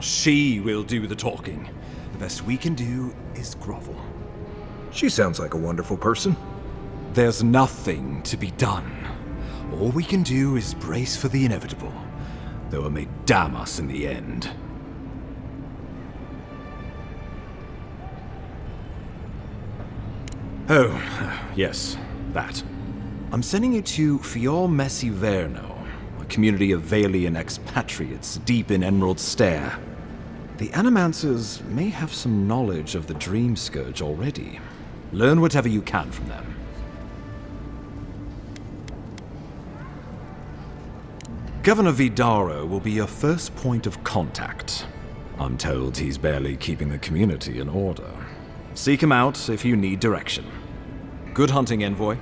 Speaker 3: She will do the talking. The best we can do is grovel.
Speaker 4: She sounds like a wonderful person.
Speaker 3: There's nothing to be done. All we can do is brace for the inevitable, though it may damn us in the end. Oh, yes, that. I'm sending you to Fior Messi Verno, a community of Valian expatriates deep in Emerald Stair. The Animancers may have some knowledge of the Dream Scourge already. Learn whatever you can from them. Governor Vidaro will be your first point of contact. I'm told he's barely keeping the community in order. Seek him out if you need direction. Good hunting, Envoy.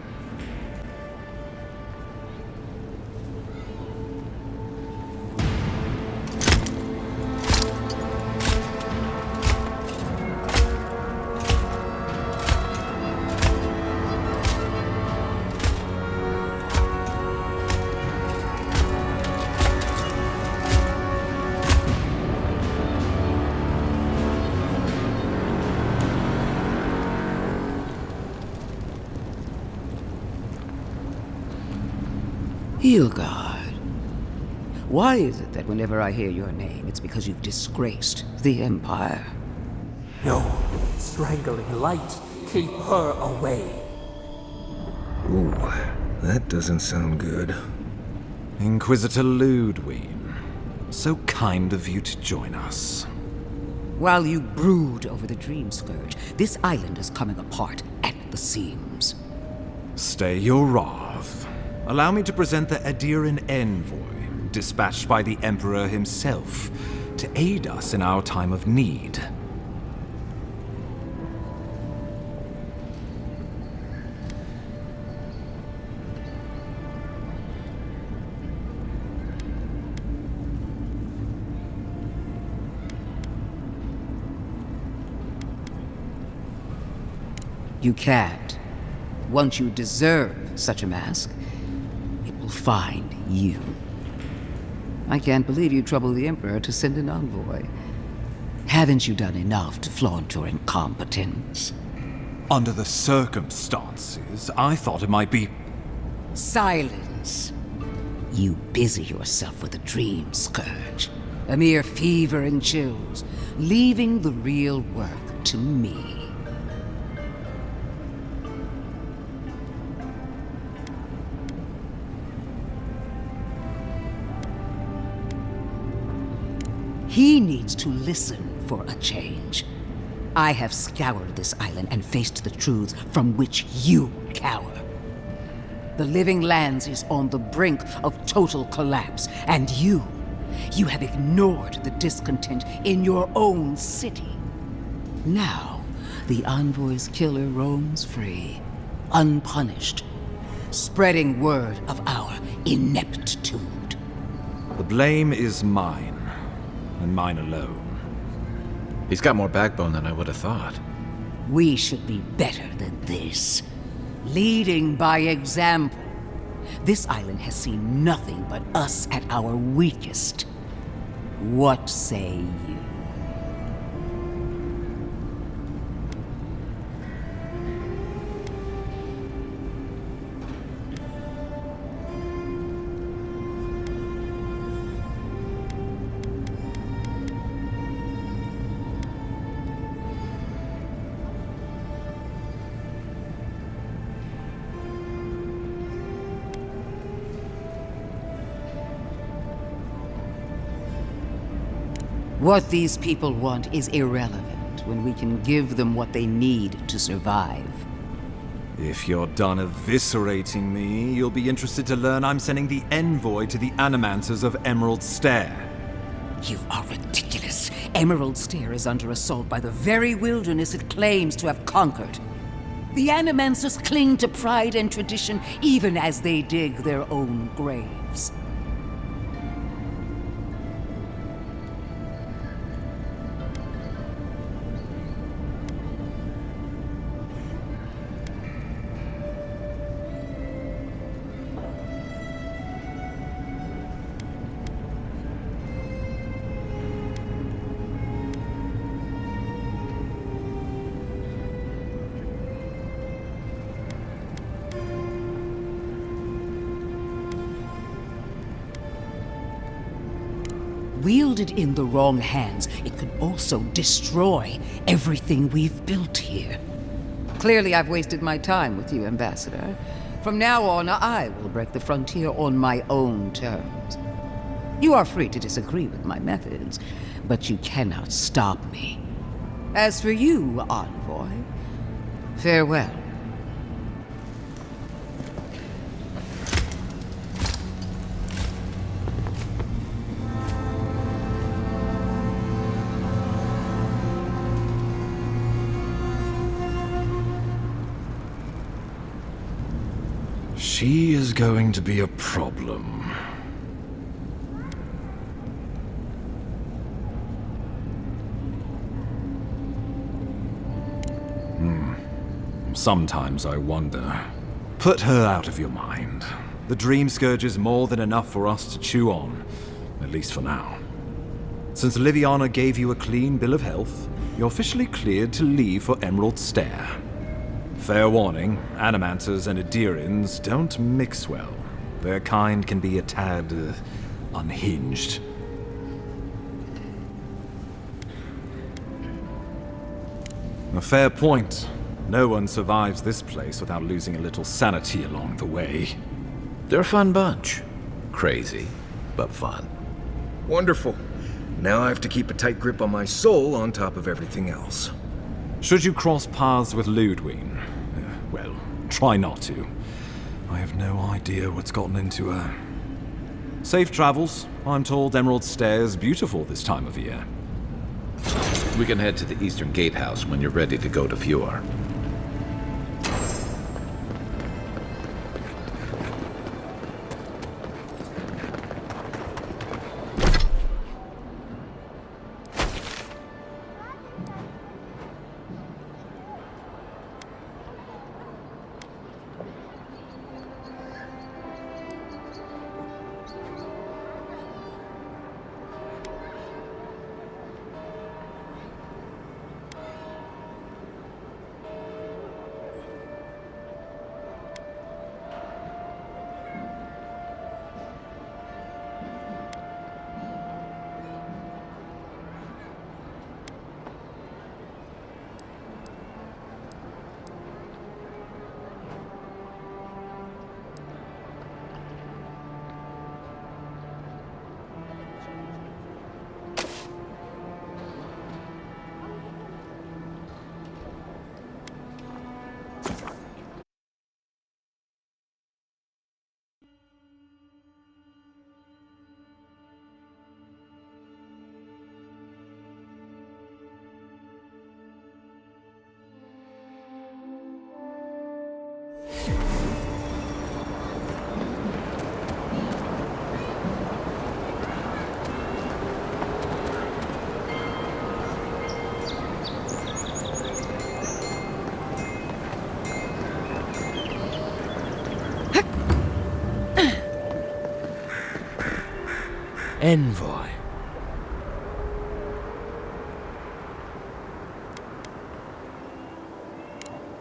Speaker 13: Heelguard. Why is it that whenever I hear your name, it's because you've disgraced the Empire?
Speaker 9: No, strangling light. Keep her away.
Speaker 4: Ooh, that doesn't sound good.
Speaker 3: Inquisitor Ludwig, so kind of you to join us.
Speaker 13: While you brood over the Dream Scourge, this island is coming apart at the seams.
Speaker 3: Stay your wrath. Allow me to present the Adiran Envoy, dispatched by the Emperor himself, to aid us in our time of need.
Speaker 13: You can't. Once you deserve such a mask, it will find you. I can't believe you troubled the Emperor to send an envoy. Haven't you done enough to flaunt your incompetence?
Speaker 3: Under the circumstances, I thought it might be...
Speaker 13: Silence. You busy yourself with a Dream Scourge. A mere fever and chills, leaving the real work to me. He needs to listen for a change. I have scoured this island and faced the truths from which you cower. The Living Lands is on the brink of total collapse, and you have ignored the discontent in your own city. Now, the Envoy's killer roams free, unpunished, spreading word of our ineptitude.
Speaker 3: The blame is mine. And mine alone.
Speaker 2: He's got more backbone than I would have thought.
Speaker 13: We should be better than this. Leading by example. This island has seen nothing but us at our weakest. What say you? What these people want is irrelevant when we can give them what they need to survive.
Speaker 3: If you're done eviscerating me, you'll be interested to learn I'm sending the envoy to the Animancers of Emerald Stair.
Speaker 13: You are ridiculous. Emerald Stair is under assault by the very wilderness it claims to have conquered. The Animancers cling to pride and tradition even as they dig their own graves. Wielded in the wrong hands, it could also destroy everything we've built here. Clearly, I've wasted my time with you, Ambassador. From now on, I will break the frontier on my own terms. You are free to disagree with my methods, but you cannot stop me. As for you, Envoy, farewell.
Speaker 6: She is going to be a problem. Sometimes I wonder. Put her out of your mind.
Speaker 3: The Dream Scourge is more than enough for us to chew on, at least for now. Since Liviana gave you a clean bill of health, you're officially cleared to leave for Emerald Stair. Fair warning, Animancers and Adirians don't mix well. Their kind can be a tad unhinged. A fair point. No one survives this place without losing a little sanity along the way.
Speaker 2: They're a fun bunch. Crazy, but fun.
Speaker 4: Wonderful. Now I have to keep a tight grip on my soul on top of everything else.
Speaker 3: Should you cross paths with Ludwig, well, try not to. I have no idea what's gotten into her. Safe travels. I'm told Emerald Stair is beautiful this time of year.
Speaker 2: We can head to the Eastern Gatehouse when you're ready to go to Fjord.
Speaker 14: Envoy.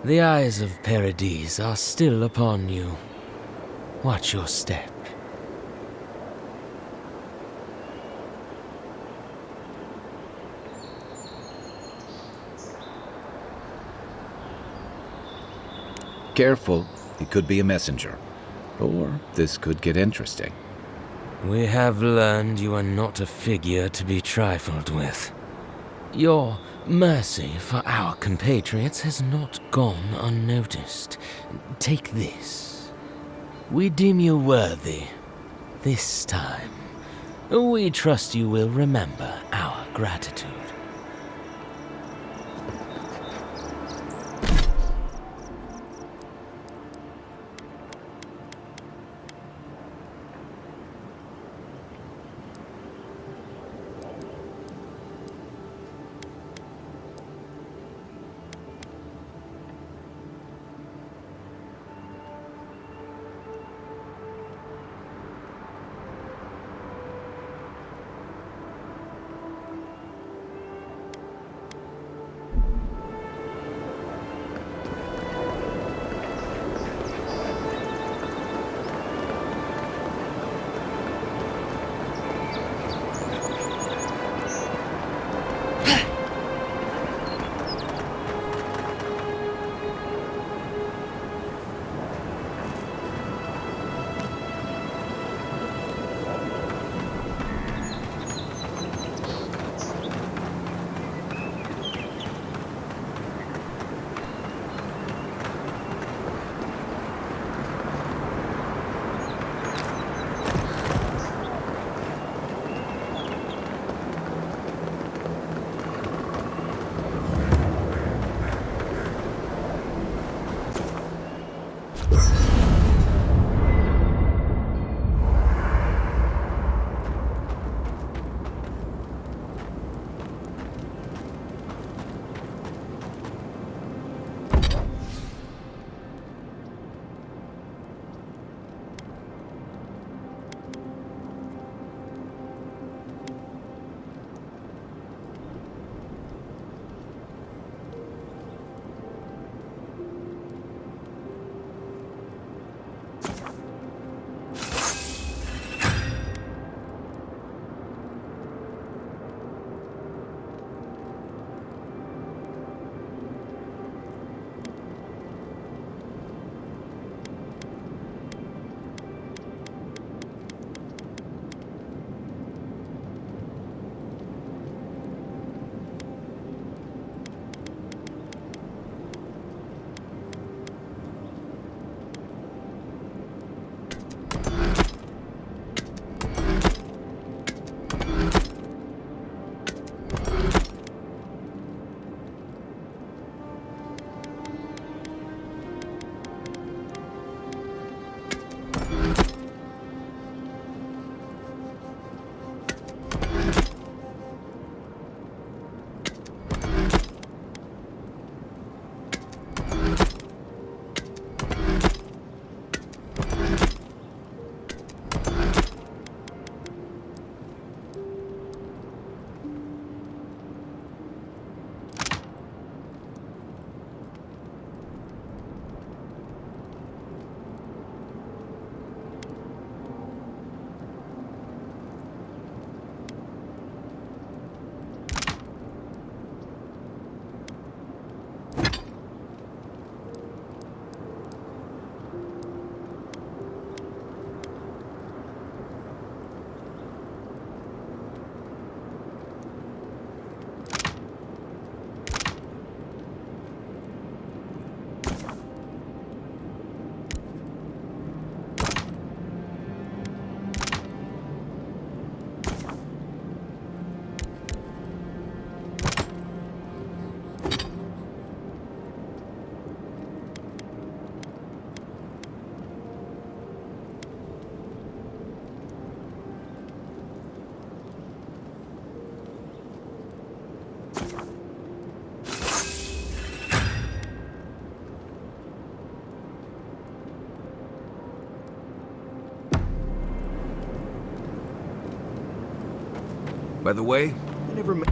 Speaker 14: The eyes of Paradise are still upon you. Watch your step.
Speaker 2: Careful, he could be a messenger. Or this could get interesting.
Speaker 14: We have learned you are not a figure to be trifled with. Your mercy for our compatriots has not gone unnoticed. Take this. We deem you worthy. This time, we trust you will remember our gratitude.
Speaker 4: By the way, I never met...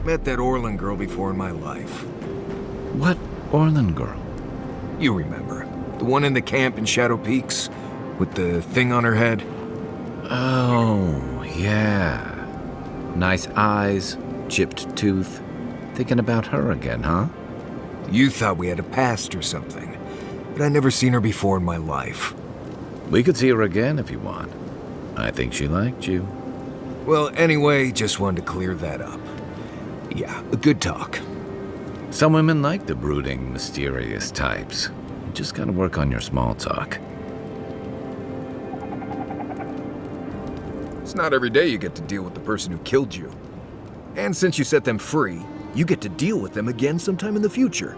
Speaker 4: Met that Orlin girl before in my life.
Speaker 2: What Orlin girl?
Speaker 4: You remember. The one in the camp in Shadow Peaks? With the thing on her head?
Speaker 2: Oh, yeah. Nice eyes, chipped tooth. Thinking about her again, huh?
Speaker 4: You thought we had a past or something. But I never seen her before in my life.
Speaker 2: We could see her again if you want. I think she liked you.
Speaker 4: Well, anyway, just wanted to clear that up. Yeah, a good talk.
Speaker 2: Some women like the brooding, mysterious types. You just gotta work on your small talk.
Speaker 4: It's not every day you get to deal with the person who killed you. And since you set them free, you get to deal with them again sometime in the future.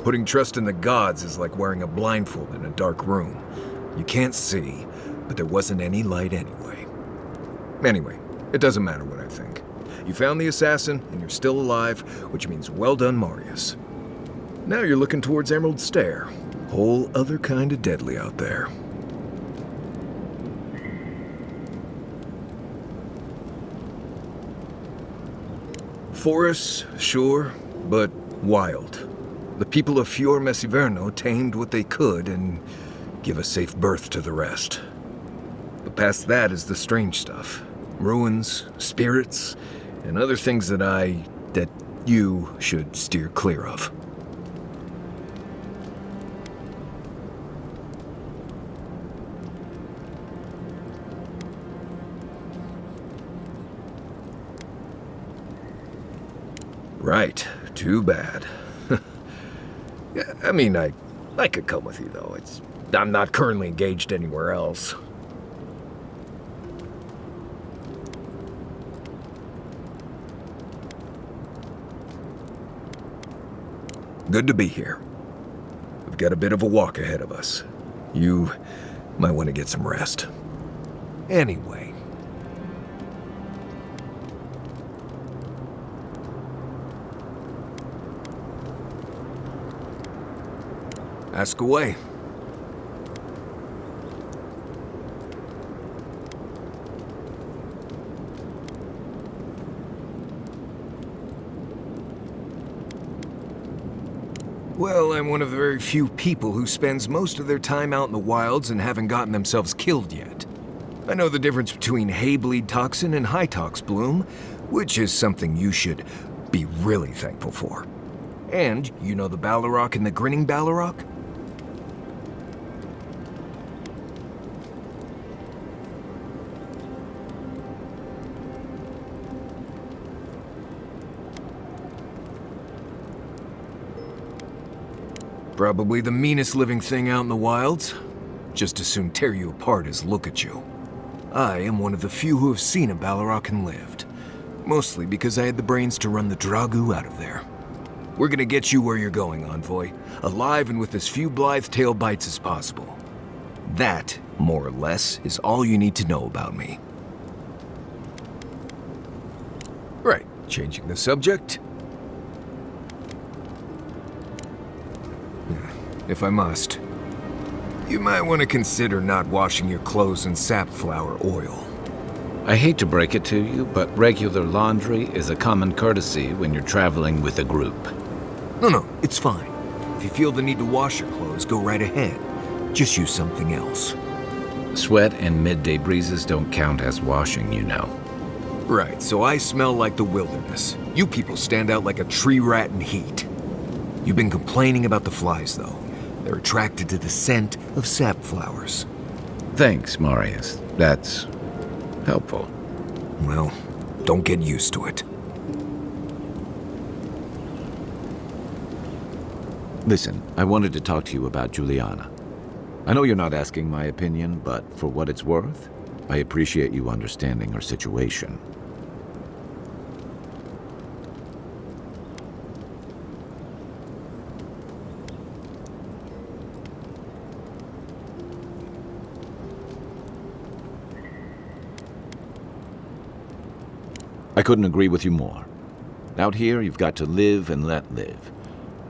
Speaker 4: Putting trust in the gods is like wearing a blindfold in a dark room. You can't see, but there wasn't any light anyway. Anyway, it doesn't matter what I think. You found the assassin, and you're still alive, which means well done, Marius. Now you're looking towards Emerald Stair. Whole other kind of deadly out there. Forests, sure, but wild. The people of Fior Mesiverno tamed what they could and give a safe birth to the rest. But past that is the strange stuff. Ruins, spirits, and other things that you should steer clear of. Right, too bad. Yeah, I mean, I could come with you, though. I'm not currently engaged anywhere else. Good to be here. We've got a bit of a walk ahead of us. You might want to get some rest. Anyway. Ask away. Well, I'm one of the very few people who spends most of their time out in the wilds and haven't gotten themselves killed yet. I know the difference between hay-bleed toxin and high-tox bloom, which is something you should be really thankful for. And you know the Ballarok and the Grinning Ballarok? Probably the meanest living thing out in the wilds. Just as soon tear you apart as look at you. I am one of the few who have seen a Ballarok and lived. Mostly because I had the brains to run the Dragu out of there. We're gonna get you where you're going, Envoy. Alive and with as few blithe tail bites as possible. That, more or less, is all you need to know about me. Right, changing the subject. If I must. You might want to consider not washing your clothes in safflower oil.
Speaker 2: I hate to break it to you, but regular laundry is a common courtesy when you're traveling with a group.
Speaker 4: No, it's fine. If you feel the need to wash your clothes, go right ahead. Just use something else.
Speaker 2: Sweat and midday breezes don't count as washing, you know.
Speaker 4: Right, so I smell like the wilderness. You people stand out like a tree rat in heat. You've been complaining about the flies, though. They're attracted to the scent of sap flowers.
Speaker 2: Thanks, Marius. That's helpful.
Speaker 4: Well, don't get used to it.
Speaker 2: Listen, I wanted to talk to you about Juliana. I know you're not asking my opinion, but for what it's worth, I appreciate you understanding her situation. I couldn't agree with you more. Out here, you've got to live and let live.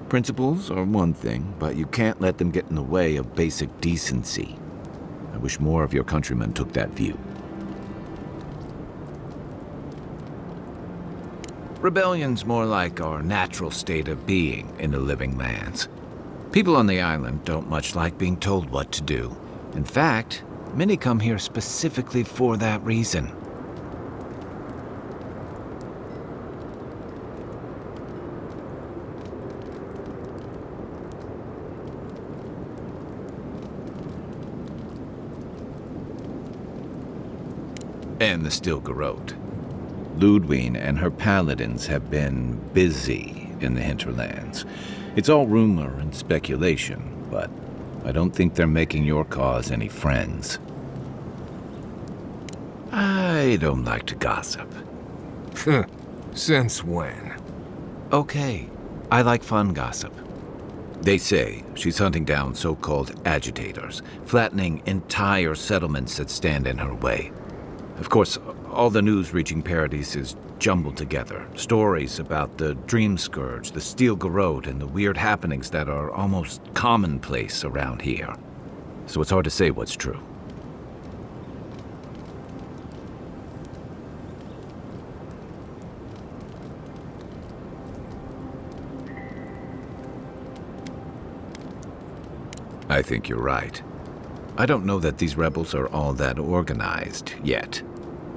Speaker 2: Principles are one thing, but you can't let them get in the way of basic decency. I wish more of your countrymen took that view. Rebellion's more like our natural state of being in the living lands. People on the island don't much like being told what to do. In fact, many come here specifically for that reason. And the Stilgarrote. Ludwine and her paladins have been busy in the hinterlands. It's all rumor and speculation, but I don't think they're making your cause any friends. I don't like to gossip.
Speaker 4: Since when?
Speaker 2: Okay, I like fun gossip. They say she's hunting down so-called agitators, flattening entire settlements that stand in her way. Of course, all the news reaching Paradis is jumbled together. Stories about the Dream Scourge, the Stilgarrote, and the weird happenings that are almost commonplace around here. So it's hard to say what's true. I think you're right. I don't know that these rebels are all that organized yet.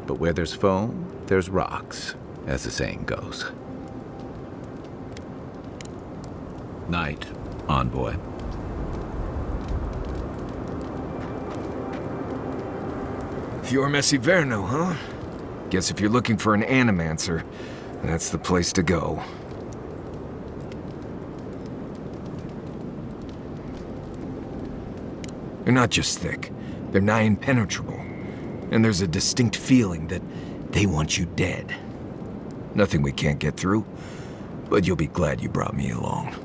Speaker 2: But where there's foam, there's rocks, as the saying goes. Night, envoy.
Speaker 4: Fior Messiverno, huh? Guess if you're looking for an animancer, that's the place to go. They're not just thick, they're nigh impenetrable. And there's a distinct feeling that they want you dead. Nothing we can't get through, but you'll be glad you brought me along.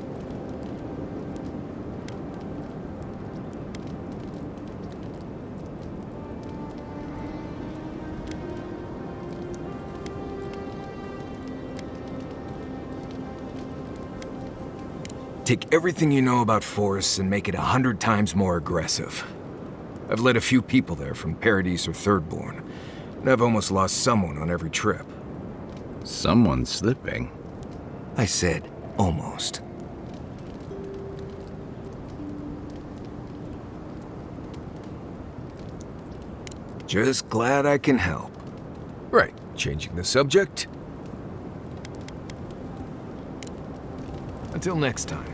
Speaker 4: Take everything you know about forests and make it 100 times more aggressive. I've led a few people there from Paradis or Thirdborn, and I've almost lost someone on every trip.
Speaker 2: Someone's slipping.
Speaker 4: I said almost. Just glad I can help. Right, changing the subject. Until next time.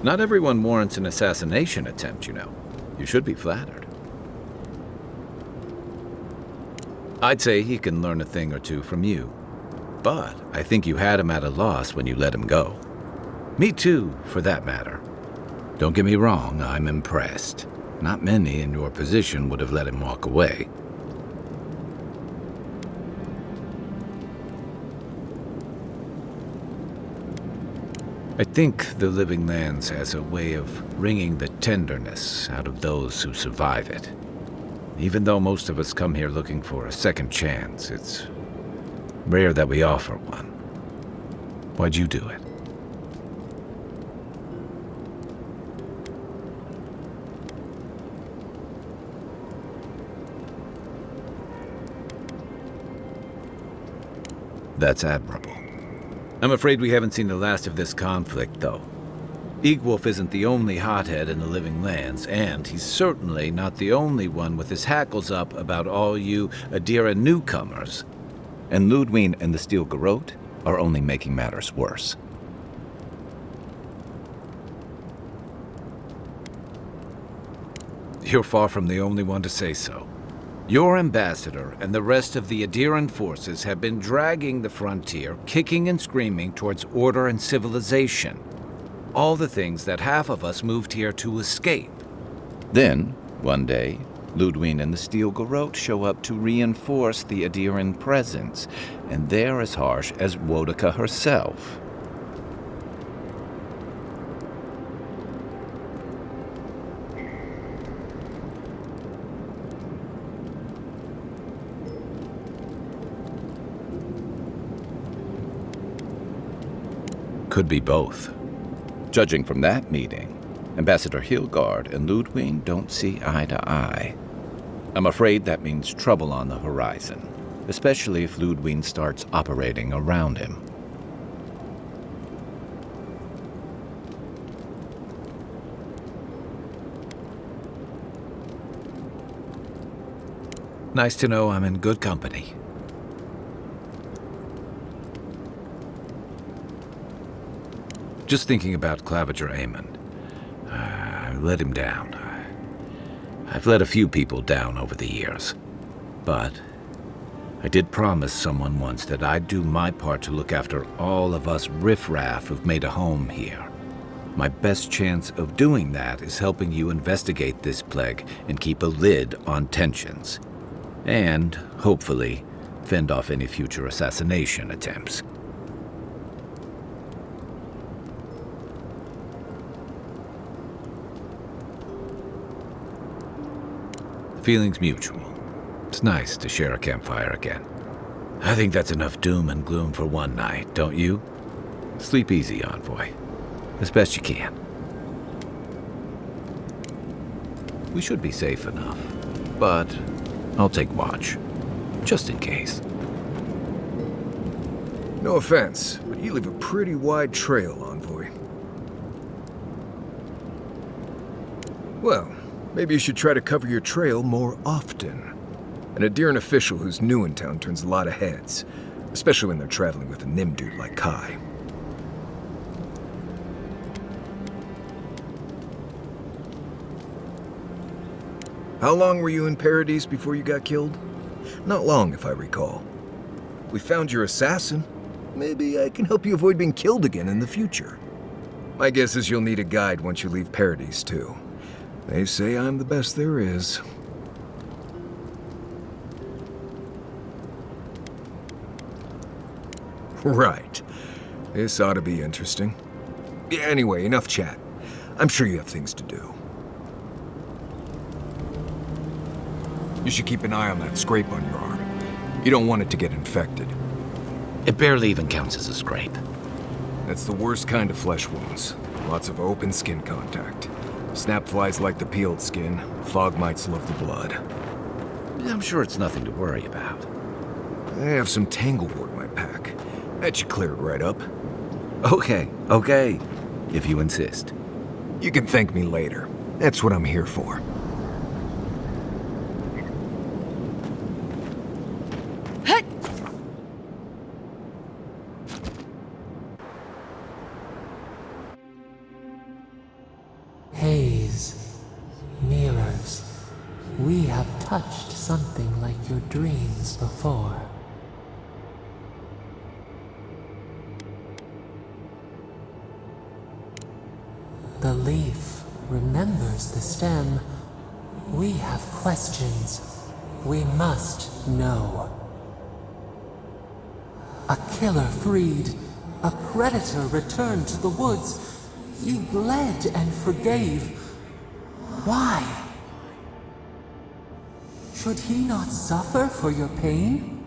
Speaker 2: Not everyone warrants an assassination attempt, you know. You should be flattered. I'd say he can learn a thing or two from you. But I think you had him at a loss when you let him go. Me too, for that matter. Don't get me wrong, I'm impressed. Not many in your position would have let him walk away. I think the Living Lands has a way of wringing the tenderness out of those who survive it. Even though most of us come here looking for a second chance, it's rare that we offer one. Why'd you do it? That's admirable. I'm afraid we haven't seen the last of this conflict, though. Eagwolf isn't the only hothead in the Living Lands, and he's certainly not the only one with his hackles up about all you Adira newcomers. And Ludwig and the Steel Garrote are only making matters worse. You're far from the only one to say so. Your ambassador and the rest of the Adiran forces have been dragging the frontier, kicking and screaming towards order and civilization. All the things that half of us moved here to escape. Then, one day, Ludwig and the Steel Garrote show up to reinforce the Adiran presence, and they're as harsh as Wodaka herself. Could be both. Judging from that meeting, Ambassador Hilgard and Ludwig don't see eye to eye. I'm afraid that means trouble on the horizon, especially if Ludwig starts operating around him. Nice to know I'm in good company. Just thinking about Claviger Amon. I let him down. I've let a few people down over the years. But I did promise someone once that I'd do my part to look after all of us riffraff who've made a home here. My best chance of doing that is helping you investigate this plague and keep a lid on tensions. And, hopefully, fend off any future assassination attempts. Feelings mutual. It's nice to share a campfire again. I think that's enough doom and gloom for one night, don't you? Sleep easy, Envoy. As best you can. We should be safe enough, but I'll take watch, just in case.
Speaker 4: No offense, but you leave a pretty wide trail, Envoy. Well, maybe you should try to cover your trail more often. An Adiran official who's new in town turns a lot of heads, especially when they're traveling with a Nim dude like Kai. How long were you in Paradise before you got killed? Not long, if I recall. We found your assassin. Maybe I can help you avoid being killed again in the future. My guess is you'll need a guide once you leave Paradise, too. They say I'm the best there is. Right. This ought to be interesting. Anyway, enough chat. I'm sure you have things to do. You should keep an eye on that scrape on your arm. You don't want it to get infected.
Speaker 2: It barely even counts as a scrape.
Speaker 4: That's the worst kind of flesh wounds. Lots of open skin contact. Snapflies like the peeled skin. Fog mites love the blood.
Speaker 2: I'm sure it's nothing to worry about.
Speaker 4: I have some tanglewort in my pack. That should clear it right up.
Speaker 2: Okay. If you insist.
Speaker 4: You can thank me later. That's what I'm here for.
Speaker 9: Haze, mirrors. We have touched something like your dreams before. The leaf remembers the stem. We have questions. We must know. A killer freed. A predator returned to the woods. You bled and forgave. Why? Should he not suffer for your pain?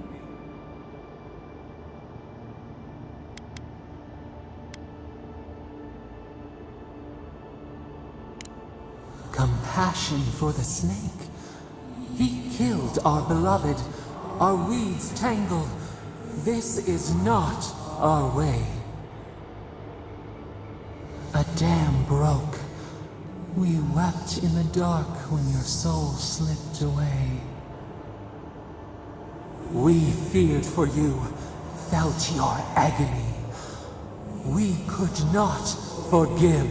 Speaker 9: Compassion for the snake. He killed our beloved. Our weeds tangled. This is not our way. A dam broke. We wept in the dark when your soul slipped away. We feared for you, felt your agony. We could not forgive.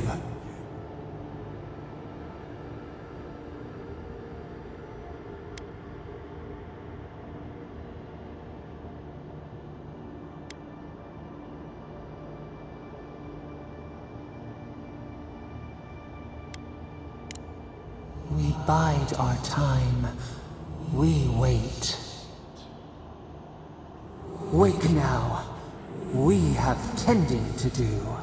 Speaker 9: We bide our time. We wait. Wake now. We have tending to do.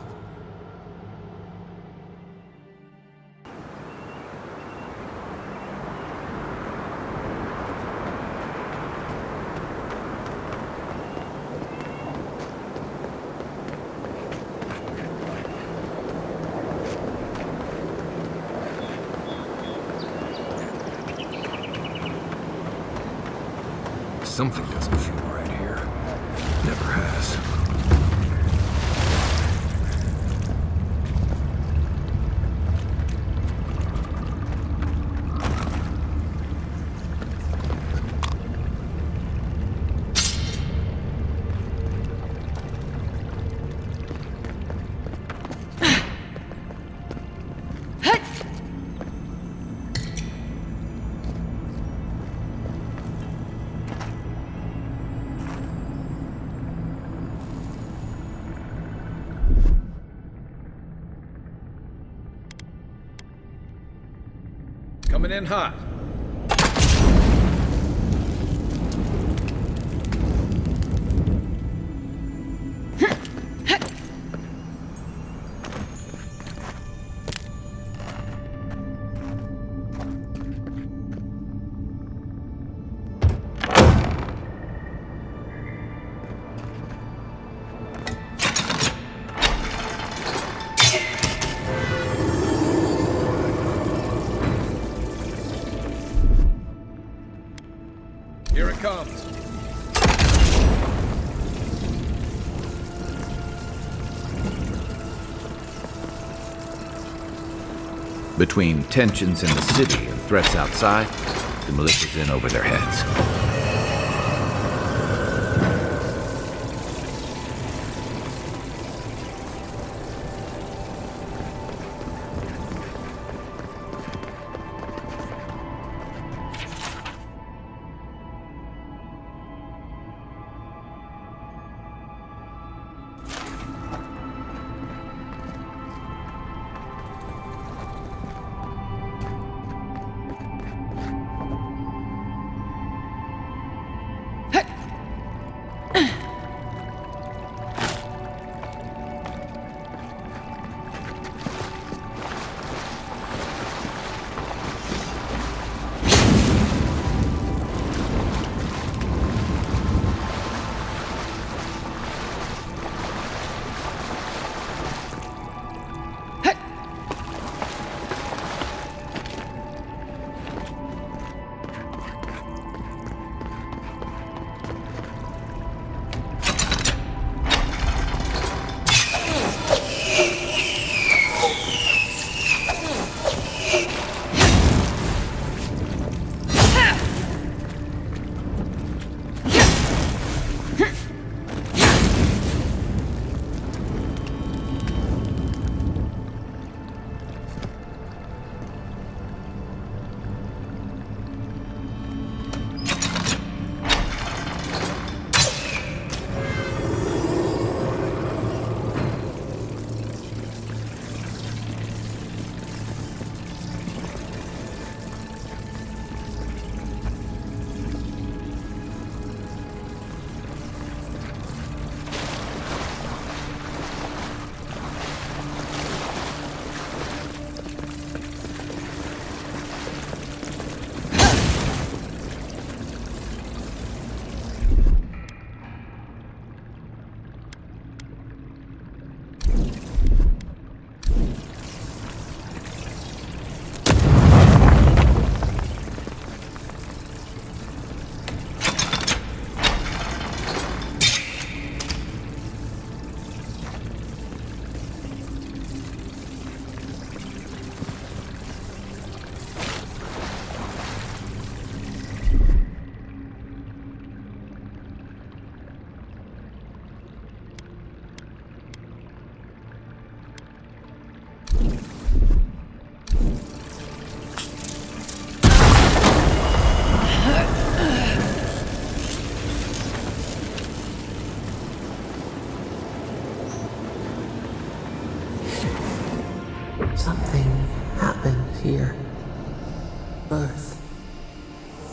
Speaker 4: Something doesn't feel right here. Never has.
Speaker 2: Coming in hot. Here it comes. Between tensions in the city and threats outside, the militia's in over their heads.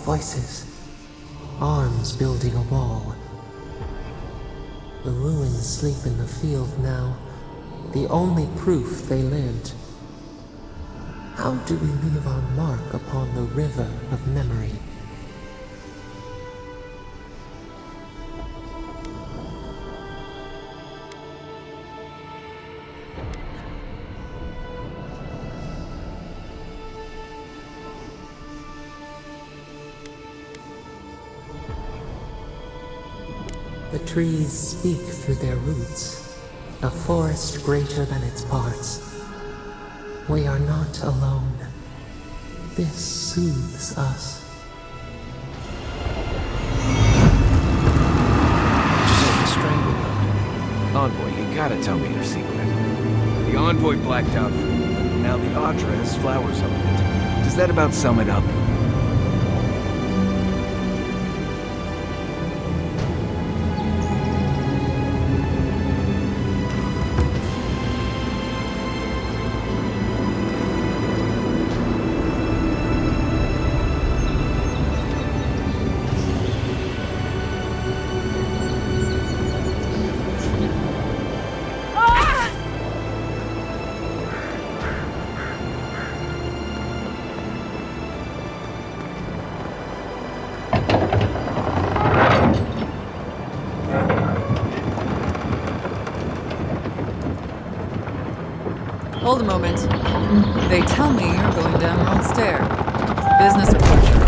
Speaker 9: Voices. Arms building a wall. The ruins sleep in the field now, the only proof they lived. How do we leave our mark upon the river of memory? The trees speak through their roots, a forest greater than its parts. We are not alone. This soothes us.
Speaker 2: Just strangled them. Envoy, you gotta tell me your secret.
Speaker 4: The Envoy blacked out for a moment, and now the Audra has flowers on it. Does that about sum it up?
Speaker 10: Hold a moment. They tell me you're going down Emerald Stair. Business or pleasure?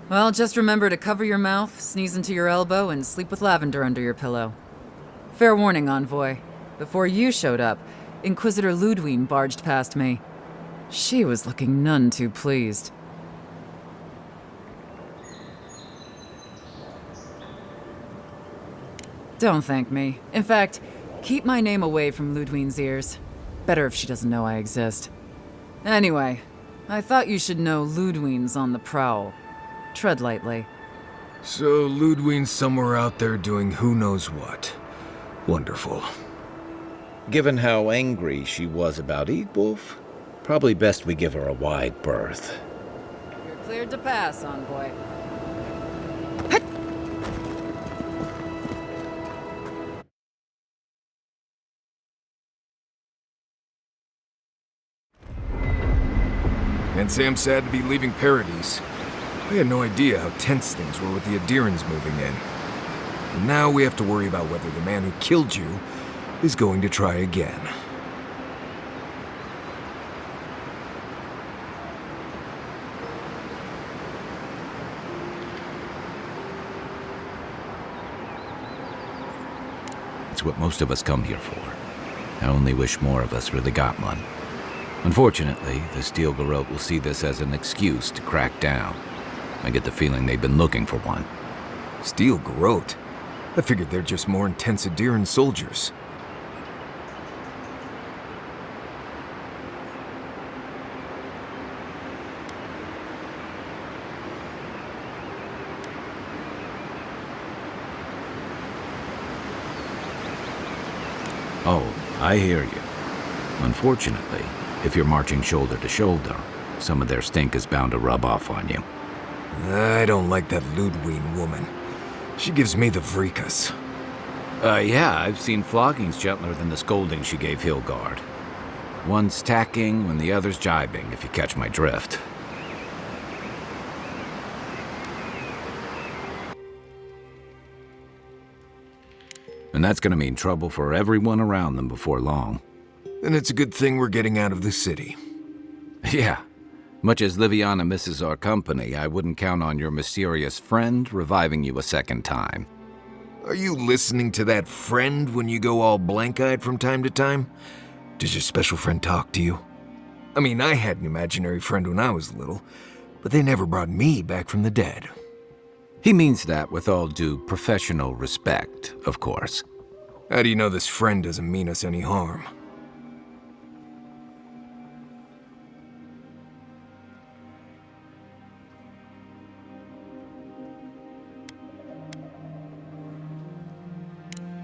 Speaker 10: Well, just remember to cover your mouth, sneeze into your elbow, and sleep with lavender under your pillow. Fair warning, Envoy. Before you showed up, Inquisitor Ludwine barged past me. She was looking none too pleased. Don't thank me. In fact, keep my name away from Ludwine's ears. Better if she doesn't know I exist. Anyway, I thought you should know Ludwine's on the prowl. Tread lightly.
Speaker 4: So Ludwine's somewhere out there doing who knows what. Wonderful.
Speaker 2: Given how angry she was about Eagwolf, probably best we give her a wide berth.
Speaker 10: You're cleared to pass, Envoy.
Speaker 4: And Sam's sad to be leaving Paradise. I had no idea how tense things were with the Adirans moving in. And now we have to worry about whether the man who killed you is going to try again.
Speaker 2: It's what most of us come here for. I only wish more of us really got one. Unfortunately, the Steel Garrote will see this as an excuse to crack down. I get the feeling they've been looking for one.
Speaker 4: Steel Garrote? I figured they're just more intense Adiran soldiers.
Speaker 2: Oh, I hear you. Unfortunately, if you're marching shoulder to shoulder, some of their stink is bound to rub off on you.
Speaker 4: I don't like that Ludwine woman. She gives me the vrikas.
Speaker 2: Yeah, I've seen floggings gentler than the scolding she gave Hilgard. One's tacking when the other's jibing, if you catch my drift. And that's gonna mean trouble for everyone around them before long.
Speaker 4: And it's a good thing we're getting out of the city.
Speaker 2: Yeah. Much as Liviana misses our company, I wouldn't count on your mysterious friend reviving you a second time.
Speaker 4: Are you listening to that friend when you go all blank-eyed from time to time? Does your special friend talk to you? I mean, I had an imaginary friend when I was little, but they never brought me back from the dead.
Speaker 2: He means that with all due professional respect, of course.
Speaker 4: How do you know this friend doesn't mean us any harm?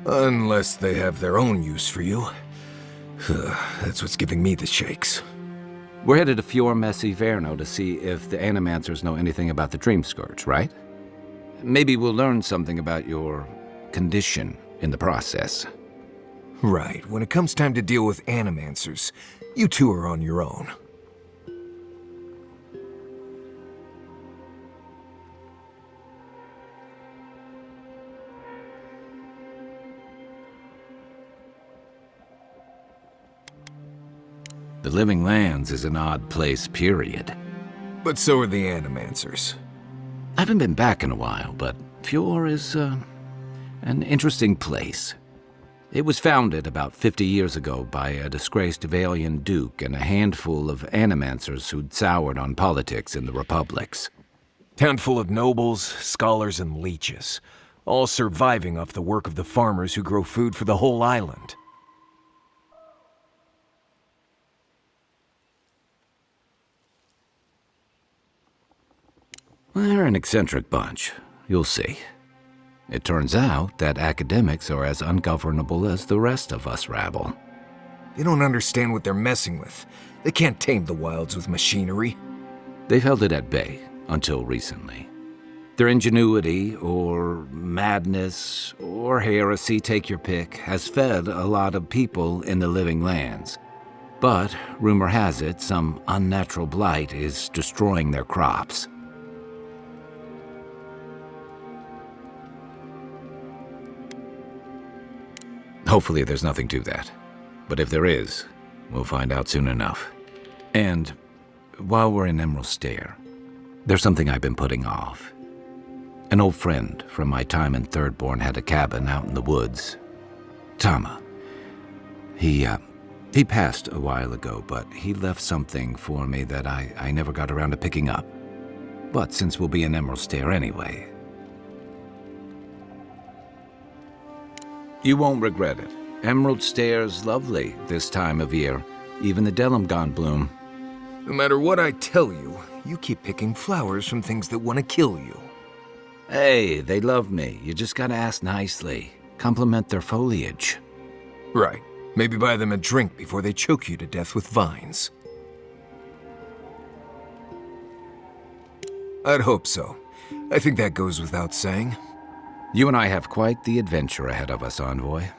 Speaker 4: Unless they have their own use for you. That's what's giving me the shakes.
Speaker 2: We're headed to Fior Messi Verno to see if the Animancers know anything about the Dream Scourge, right? Maybe we'll learn something about your condition in the process.
Speaker 4: Right. When it comes time to deal with Animancers, you two are on your own.
Speaker 2: The Living Lands is an odd place, period.
Speaker 4: But so are the Animancers.
Speaker 2: I haven't been back in a while, but Fior is, an interesting place. It was founded about 50 years ago by a disgraced Valian duke and a handful of Animancers who'd soured on politics in the republics.
Speaker 4: Town full of nobles, scholars, and leeches, all surviving off the work of the farmers who grow food for the whole island.
Speaker 2: They're an eccentric bunch. You'll see. It turns out that academics are as ungovernable as the rest of us rabble.
Speaker 4: They don't understand what they're messing with. They can't tame the wilds with machinery.
Speaker 2: They've held it at bay until recently. Their ingenuity, or madness, or heresy, take your pick, has fed a lot of people in the Living Lands. But, rumor has it, some unnatural blight is destroying their crops. Hopefully there's nothing to that. But if there is, we'll find out soon enough. And while we're in Emerald Stair, there's something I've been putting off. An old friend from my time in Thirdborn had a cabin out in the woods. Tama. He passed a while ago, but he left something for me that I never got around to picking up. But since we'll be in Emerald Stair anyway, you won't regret it. Emerald Stair's lovely this time of year. Even the Delimgon bloom.
Speaker 4: No matter what I tell you, you keep picking flowers from things that want to kill you.
Speaker 2: Hey, they love me. You just gotta ask nicely. Compliment their foliage.
Speaker 4: Right. Maybe buy them a drink before they choke you to death with vines. I'd hope so. I think that goes without saying.
Speaker 2: You and I have quite the adventure ahead of us, Envoy.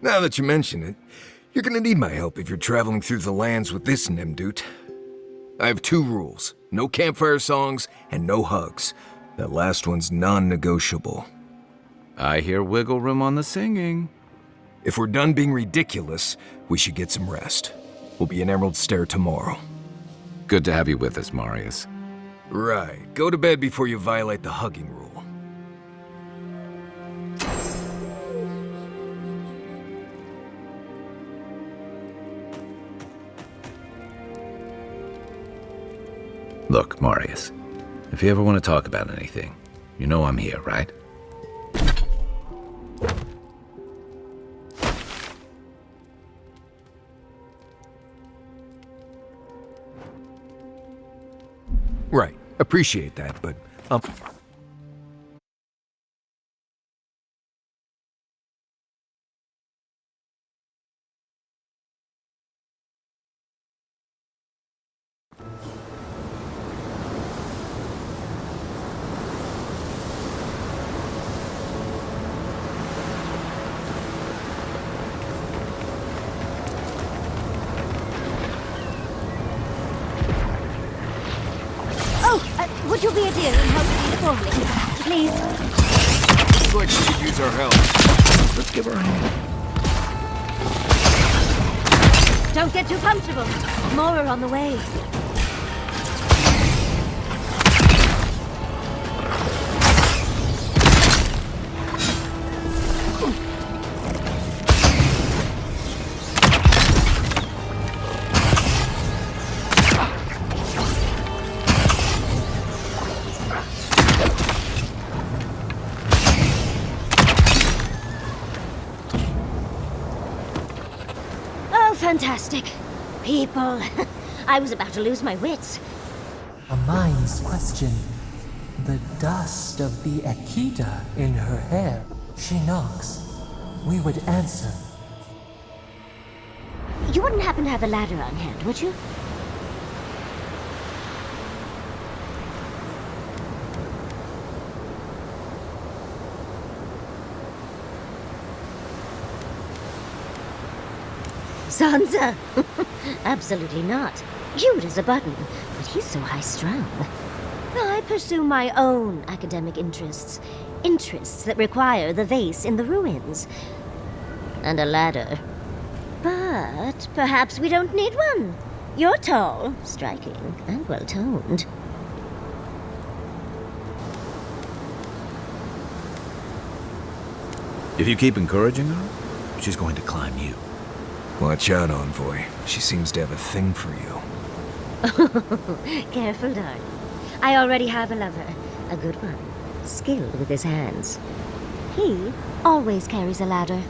Speaker 4: Now that you mention it, you're gonna need my help if you're traveling through the lands with this Nimdut. I have 2 rules. No campfire songs and no hugs. That last one's non-negotiable.
Speaker 2: I hear wiggle room on the singing.
Speaker 4: If we're done being ridiculous, we should get some rest. We'll be in Emerald Stair tomorrow.
Speaker 2: Good to have you with us, Marius.
Speaker 4: Right. Go to bed before you violate the hugging rule.
Speaker 2: Look, Marius, if you ever want to talk about anything, you know I'm here, right?
Speaker 4: Right. Appreciate that, but
Speaker 12: Would you be a dear and help these formlings, please?
Speaker 4: looks like she could use our help.
Speaker 2: Let's give her a hand.
Speaker 12: Don't get too comfortable. More are on the way.
Speaker 15: Fantastic. People. I was about to lose my wits.
Speaker 9: A mind's question. The dust of the Akita in her hair. She knocks. We would answer.
Speaker 15: You wouldn't happen to have a ladder on hand, would you? Sansa! Absolutely not. Cute as a button, but he's so high-strung. I pursue my own academic interests. Interests that require the vase in the ruins. And a ladder. But perhaps we don't need one. You're tall, striking, and well-toned.
Speaker 2: If you keep encouraging her, she's going to climb you.
Speaker 4: Watch out, Envoy. She seems to have a thing for you.
Speaker 15: Careful, darling. I already have a lover. A good one. Skilled with his hands. He always carries a ladder.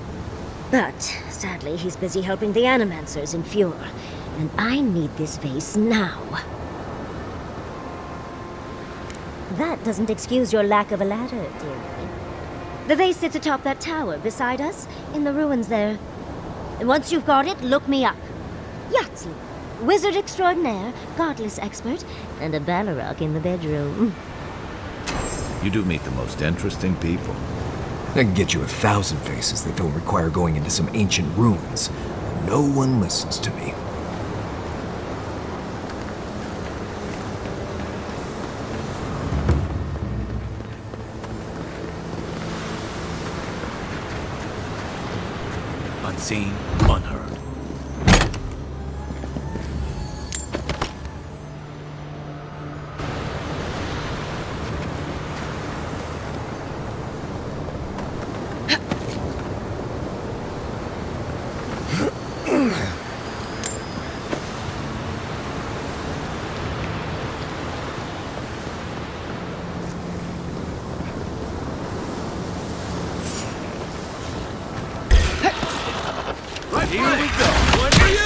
Speaker 15: But, sadly, he's busy helping the Animancers in Fjord. And I need this vase now. That doesn't excuse your lack of a ladder, dearie. The vase sits atop that tower beside us, in the ruins there. And once you've got it, look me up. Yahtzee, wizard extraordinaire, godless expert, and a Balrog in the bedroom.
Speaker 2: You do meet the most interesting people.
Speaker 4: I can get you 1,000 faces that don't require going into some ancient ruins. No one listens to me.
Speaker 2: Unseen, unheard.
Speaker 7: Here we go. One for you!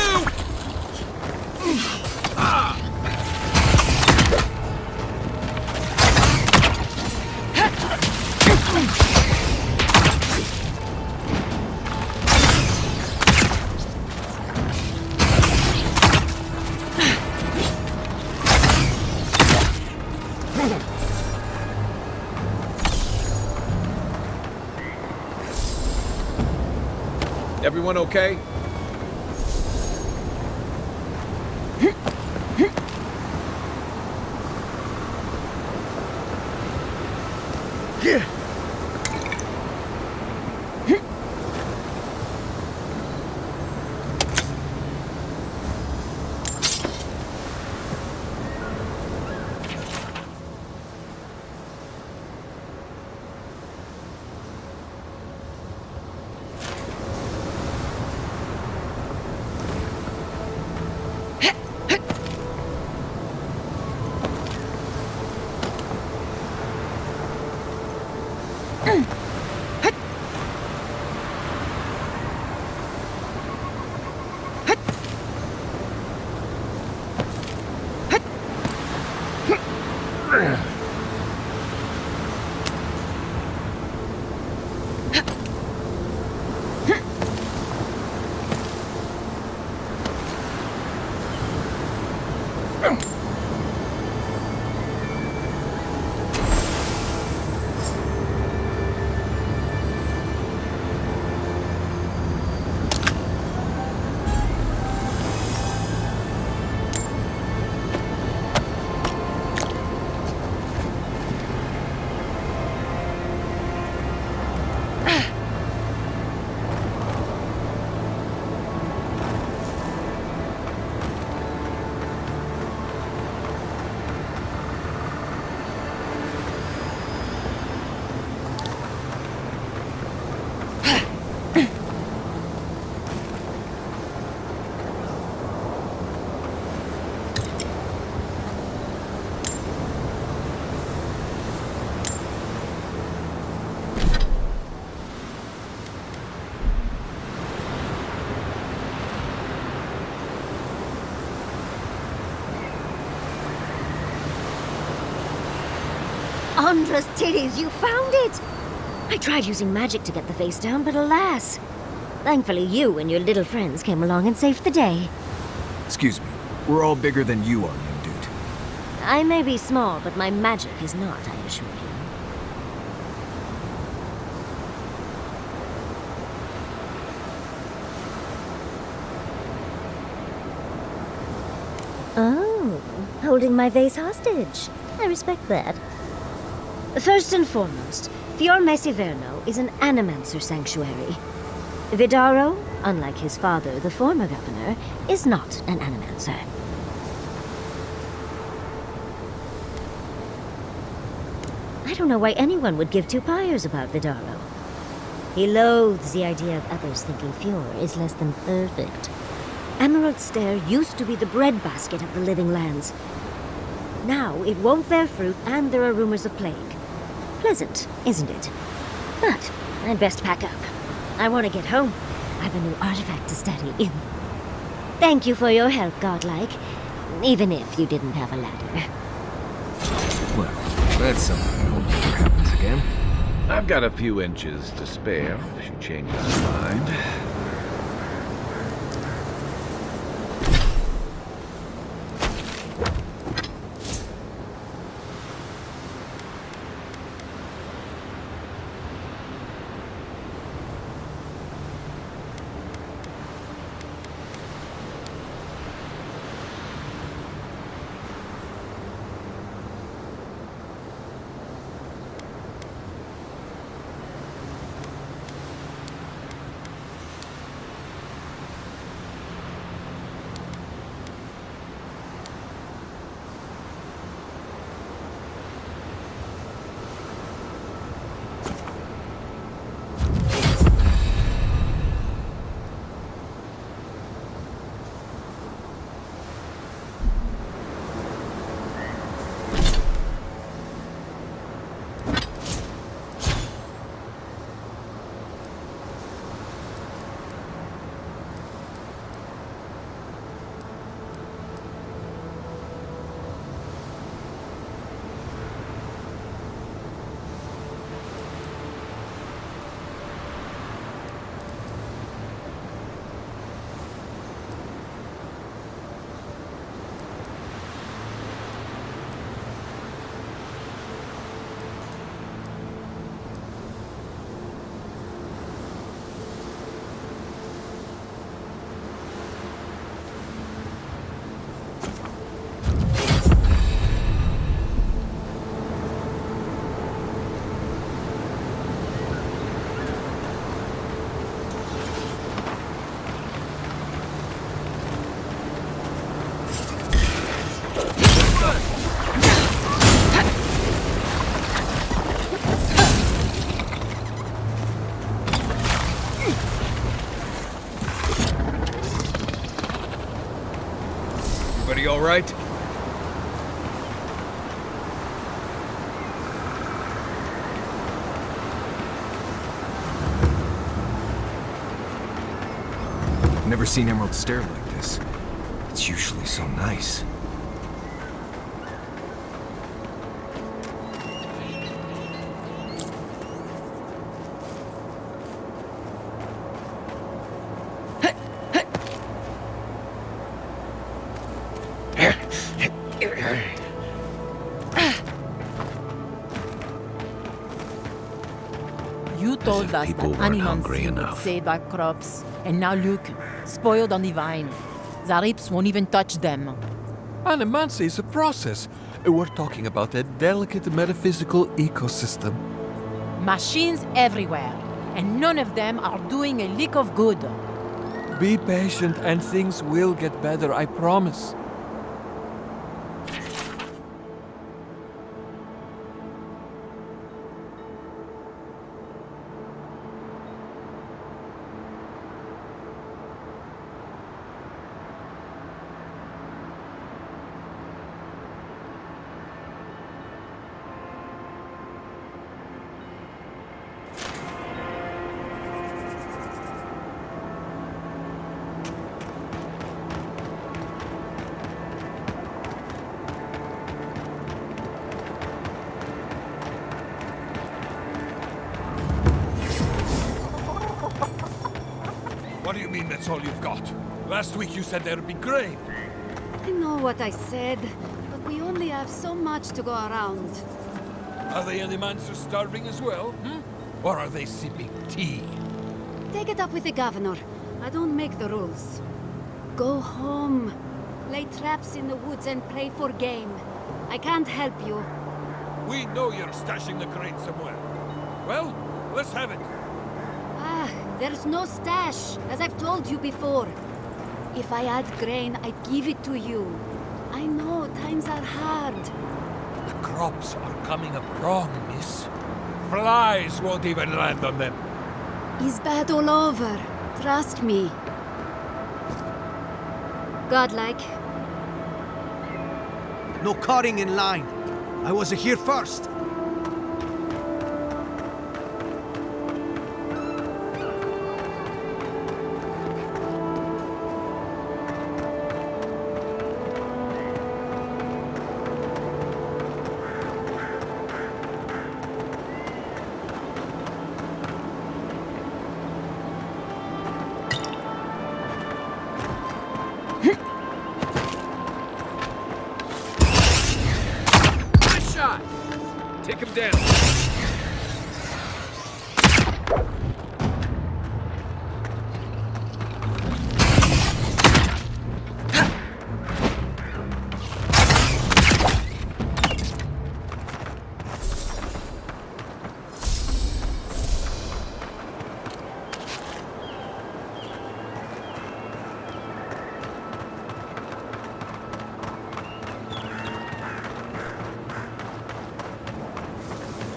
Speaker 2: Everyone okay?
Speaker 15: Andra's titties, you found it! I tried using magic to get the face down, but alas. Thankfully, you and your little friends came along and saved the day.
Speaker 4: Excuse me. We're all bigger than you are, young dude.
Speaker 15: I may be small, but my magic is not, I assure you. Oh, holding my vase hostage. I respect that. First and foremost, Fiorme Siverno is an animancer sanctuary. Vidaro, unlike his father, the former governor, is not an animancer. I don't know why anyone would give two pyres about Vidaro. He loathes the idea of others thinking Fior is less than perfect. Emerald Stair used to be the breadbasket of the living lands. Now it won't bear fruit, and there are rumors of plague. Pleasant, isn't it? But I'd best pack up. I want to get home. I have a new artifact to study. Thank you for your help, Godlike. Even if you didn't have a ladder.
Speaker 4: Well, that's something I hope never happens again.
Speaker 2: I've got a few inches to spare if she changes her mind.
Speaker 4: Everybody all right? Never seen Emerald Stair like this. It's usually so nice.
Speaker 16: You told us that
Speaker 2: people weren't
Speaker 16: Animancy
Speaker 2: hungry
Speaker 16: would
Speaker 2: enough.
Speaker 16: save our crops, and now look, spoiled on the vine. Zarips won't even touch them.
Speaker 7: Animancy is a process. We're talking about a delicate metaphysical ecosystem.
Speaker 16: Machines everywhere, and none of them are doing a lick of good.
Speaker 7: Be patient and things will get better, I promise. mean that's all you've got? Last week you said there'd be grain.
Speaker 17: I know what I said, but we only have so much to go around.
Speaker 7: Are the animals starving as well? Or are they sipping tea?
Speaker 17: Take it up with the governor. I don't make the rules. Go home. Lay traps in the woods and pray for game. I can't help you.
Speaker 7: We know you're stashing the grain somewhere. Well, let's have it.
Speaker 17: There's no stash, as I've told you before. If I had grain, I'd give it to you. I know, times are hard.
Speaker 7: The crops are coming up wrong, miss. Flies won't even land on them.
Speaker 17: It's bad all over. Trust me. Godlike.
Speaker 18: No cutting in line. I was here first.
Speaker 4: Take him down.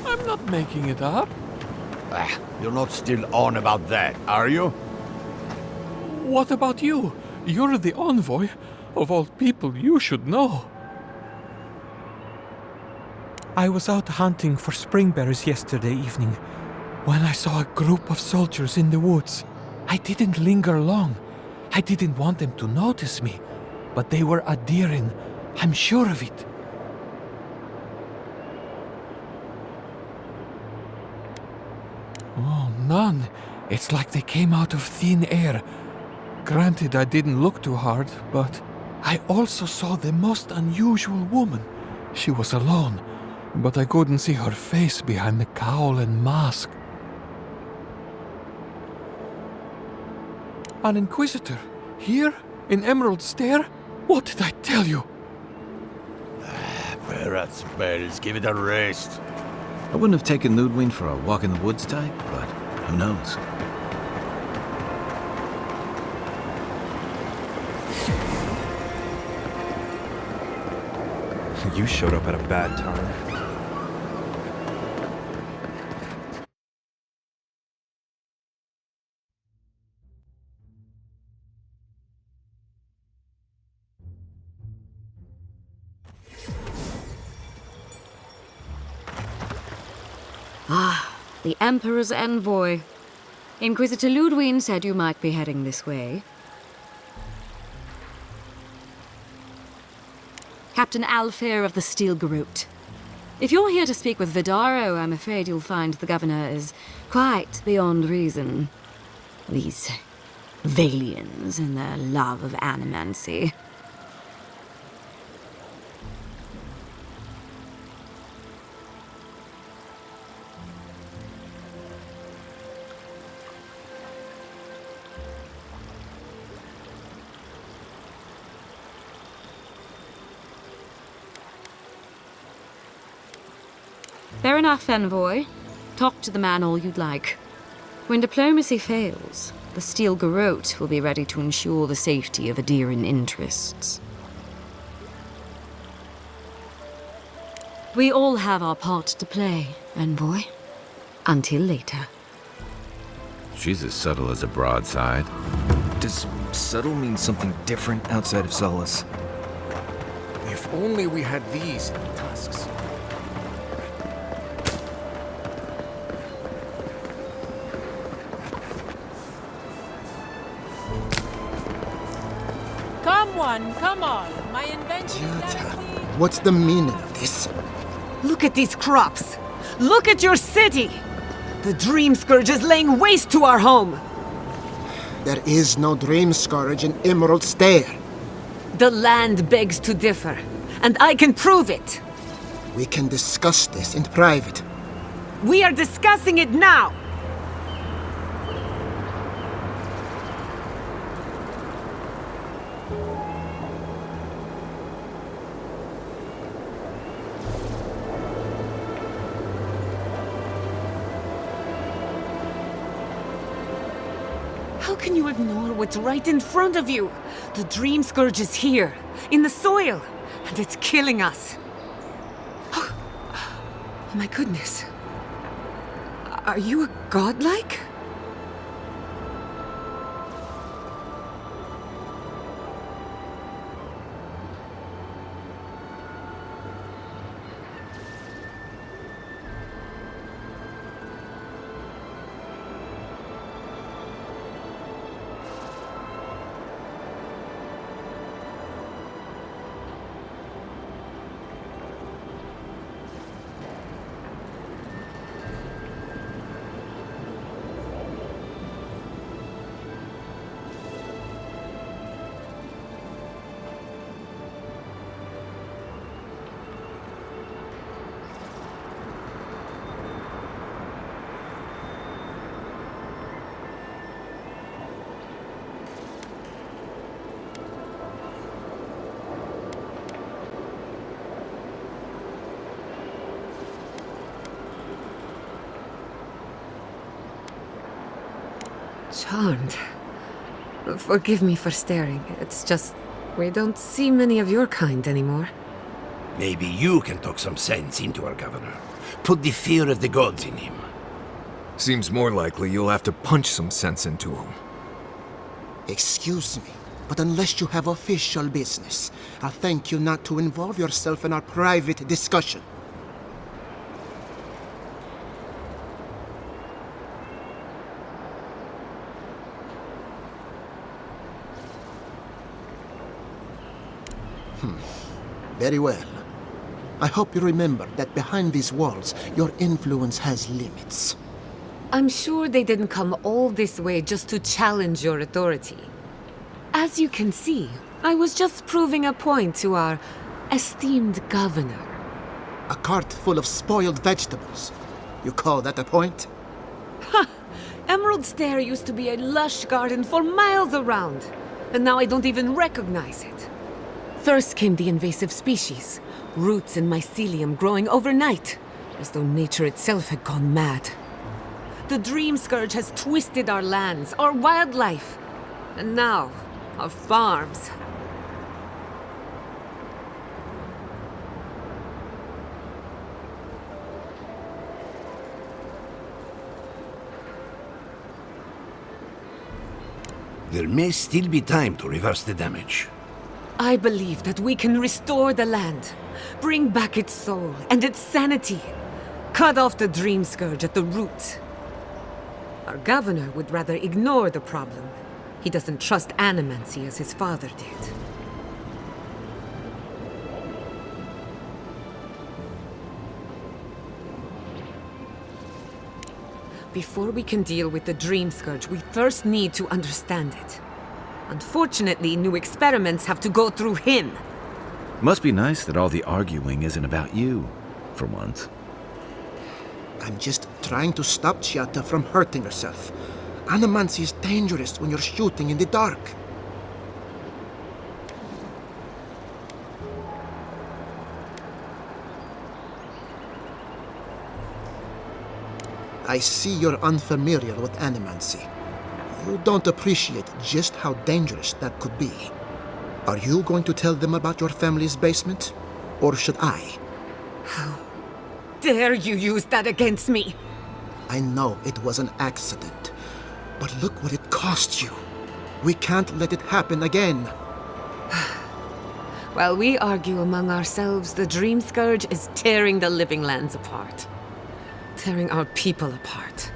Speaker 7: I'm not making it up.
Speaker 19: You're not still on about that, are you?
Speaker 7: What about you? You're the envoy. Of all people, you should know. I was out hunting for springberries yesterday evening when I saw a group of soldiers in the woods. I didn't linger long. I didn't want them to notice me, but they were adhering. I'm sure of it. Oh, none. It's like they came out of thin air. Granted, I didn't look too hard, but I also saw the most unusual woman. She was alone, but I couldn't see her face behind the cowl and mask. An Inquisitor? Here? In Emerald Stair? What did I tell you?
Speaker 19: Perhaps bells, give it a rest.
Speaker 2: I wouldn't have taken Ludwig for a walk in the woods type, but who knows?
Speaker 6: You showed up at a bad time.
Speaker 1: The Emperor's envoy. Inquisitor Ludwig said you might be heading this way. Captain Alfair of the Steel Garrote. If you're here to speak with Vidaro, I'm afraid you'll find the governor is quite beyond reason. These Valians and their love of animancy. Fair enough, envoy. Talk to the man all you'd like. When diplomacy fails, the Steel Garrote will be ready to ensure the safety of Adiran interests. We all have our part to play, envoy. Until later.
Speaker 2: She's as subtle as a broadside.
Speaker 4: Does subtle mean something different outside of Solace?
Speaker 5: If only we had these in the tusks.
Speaker 16: Come on. My invention.
Speaker 18: What's the meaning of this?
Speaker 13: Look at these crops! Look at your city! The Dream Scourge is laying waste to our home!
Speaker 20: There is no dream scourge in Emerald Stair.
Speaker 21: The land begs to differ, and I can prove it.
Speaker 20: We can discuss this in private.
Speaker 21: We are discussing it now! How can you ignore what's right in front of you? The Dream Scourge is here, in the soil, and it's killing us. Oh my goodness. Are you a godlike? Charmed. Forgive me for staring. It's just, we don't see many of your kind anymore.
Speaker 19: Maybe you can talk some sense into our governor. Put the fear of the gods in him.
Speaker 4: Seems more likely you'll have to punch some sense into him.
Speaker 20: Excuse me, but unless you have official business, I'll thank you not to involve yourself in our private discussion. Very well. I hope you remember that behind these walls, your influence has limits.
Speaker 21: I'm sure they didn't come all this way just to challenge your authority. As you can see, I was just proving a point to our esteemed governor.
Speaker 20: A cart full of spoiled vegetables. You call that a point?
Speaker 21: Ha! Emerald Stair used to be a lush garden for miles around, and now I don't even recognize it. First came the invasive species, roots and mycelium growing overnight, as though nature itself had gone mad. The Dream Scourge has twisted our lands, our wildlife, and now, our farms.
Speaker 19: There may still be time to reverse the damage.
Speaker 21: I believe that we can restore the land, bring back its soul and its sanity, cut off the Dream Scourge at the root. Our governor would rather ignore the problem. He doesn't trust animancy as his father did. Before we can deal with the Dream Scourge, we first need to understand it. Unfortunately, new experiments have to go through him.
Speaker 2: Must be nice that all the arguing isn't about you, for once.
Speaker 20: I'm just trying to stop Chiata from hurting herself. Animancy is dangerous when you're shooting in the dark. I see you're unfamiliar with animancy. You don't appreciate just how dangerous that could be. Are you going to tell them about your family's basement? Or should I?
Speaker 21: How dare you use that against me?
Speaker 20: I know it was an accident, but look what it cost you. We can't let it happen again.
Speaker 21: While we argue among ourselves, the Dream Scourge is tearing the living lands apart. Tearing our people apart.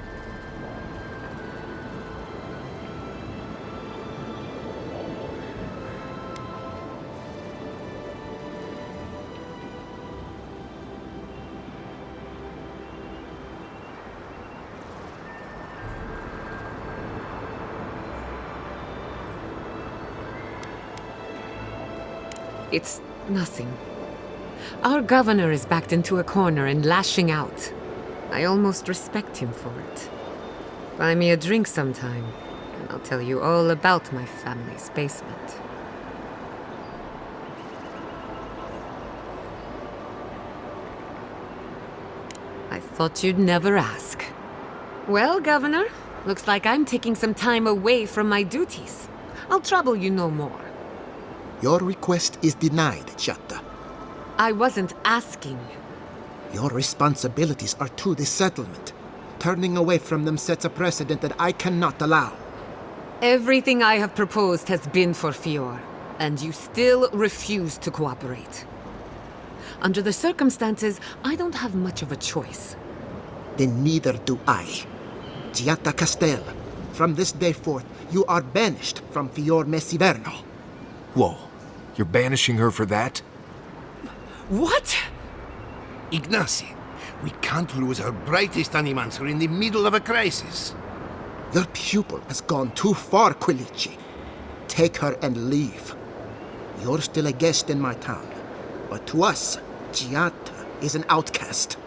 Speaker 21: It's nothing. Our governor is backed into a corner and lashing out. I almost respect him for it. Buy me a drink sometime, and I'll tell you all about my family's basement. I thought you'd never ask. Well, Governor, looks like I'm taking some time away from my duties. I'll trouble you no more.
Speaker 20: Your request is denied, Chatta.
Speaker 21: I wasn't asking.
Speaker 20: Your responsibilities are to the settlement. Turning away from them sets a precedent that I cannot allow.
Speaker 21: Everything I have proposed has been for Fior, and you still refuse to cooperate. Under the circumstances, I don't have much of a choice.
Speaker 20: Then neither do I. Giatta Castel, from this day forth, you are banished from Fior Messiverno.
Speaker 4: Whoa, you're banishing her for that?
Speaker 21: What?
Speaker 19: Ignacy, we can't lose our brightest animancer in the middle of a crisis.
Speaker 20: Your pupil has gone too far, Quilici. Take her and leave. You're still a guest in my town, but to us, Giatta is an outcast.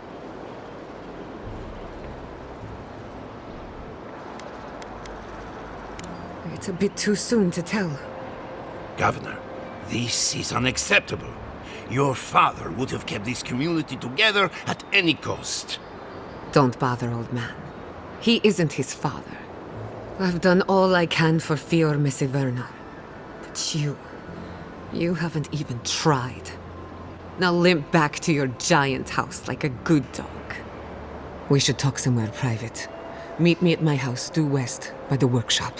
Speaker 21: It's a bit too soon to tell.
Speaker 19: Governor, this is unacceptable. Your father would have kept this community together at any cost.
Speaker 21: Don't bother, old man. He isn't his father. I've done all I can for Fior Messiverno. But you haven't even tried. Now limp back to your giant house like a good dog. We should talk somewhere private. Meet me at my house due west by the workshop.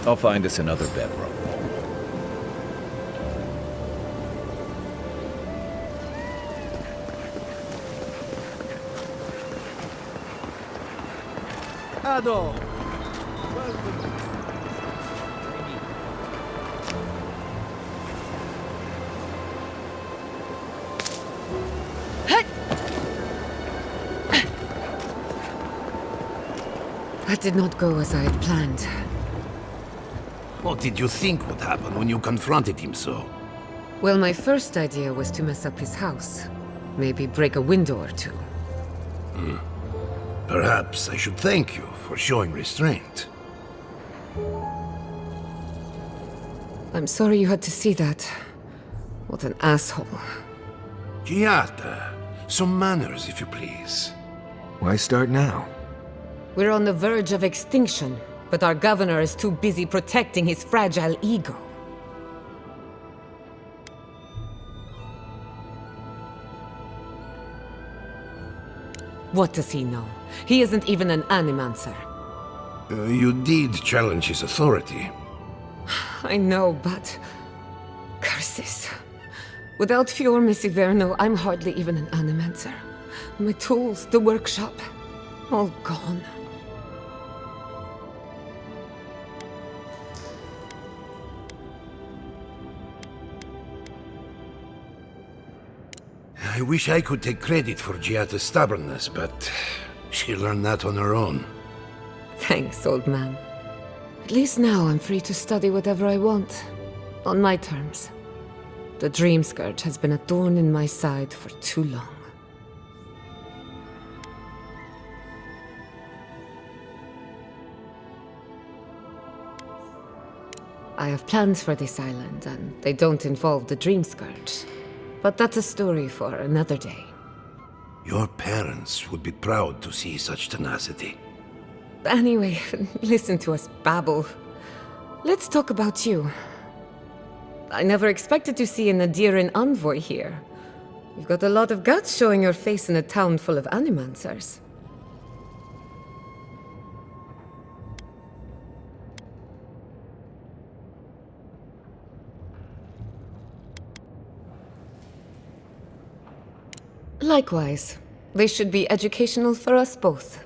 Speaker 2: I'll find us another bedroom.
Speaker 18: Ado!
Speaker 21: That did not go as I had planned.
Speaker 19: What did you think would happen when you confronted him so?
Speaker 21: Well, my first idea was to mess up his house. Maybe break a window or two.
Speaker 19: Perhaps I should thank you for showing restraint.
Speaker 21: I'm sorry you had to see that. What an asshole.
Speaker 19: Giatta, some manners, if you please.
Speaker 4: Why start now?
Speaker 21: We're on the verge of extinction, but our governor is too busy protecting his fragile ego. What does he know? He isn't even an animancer.
Speaker 19: You did challenge his authority.
Speaker 21: I know, but... curses. Without Fior Messiverno, I'm hardly even an animancer. My tools, the workshop, all gone.
Speaker 19: I wish I could take credit for Giatta's stubbornness, but she learned that on her own.
Speaker 21: Thanks, old man. At least now I'm free to study whatever I want. On my terms. The Dream Scourge has been a thorn in my side for too long. I have plans for this island, and they don't involve the Dream Scourge. But that's a story for another day.
Speaker 19: Your parents would be proud to see such tenacity.
Speaker 21: Anyway, listen to us babble. Let's talk about you. I never expected to see an Adiran envoy here. You've got a lot of guts showing your face in a town full of animancers. Likewise, this should be educational for us both.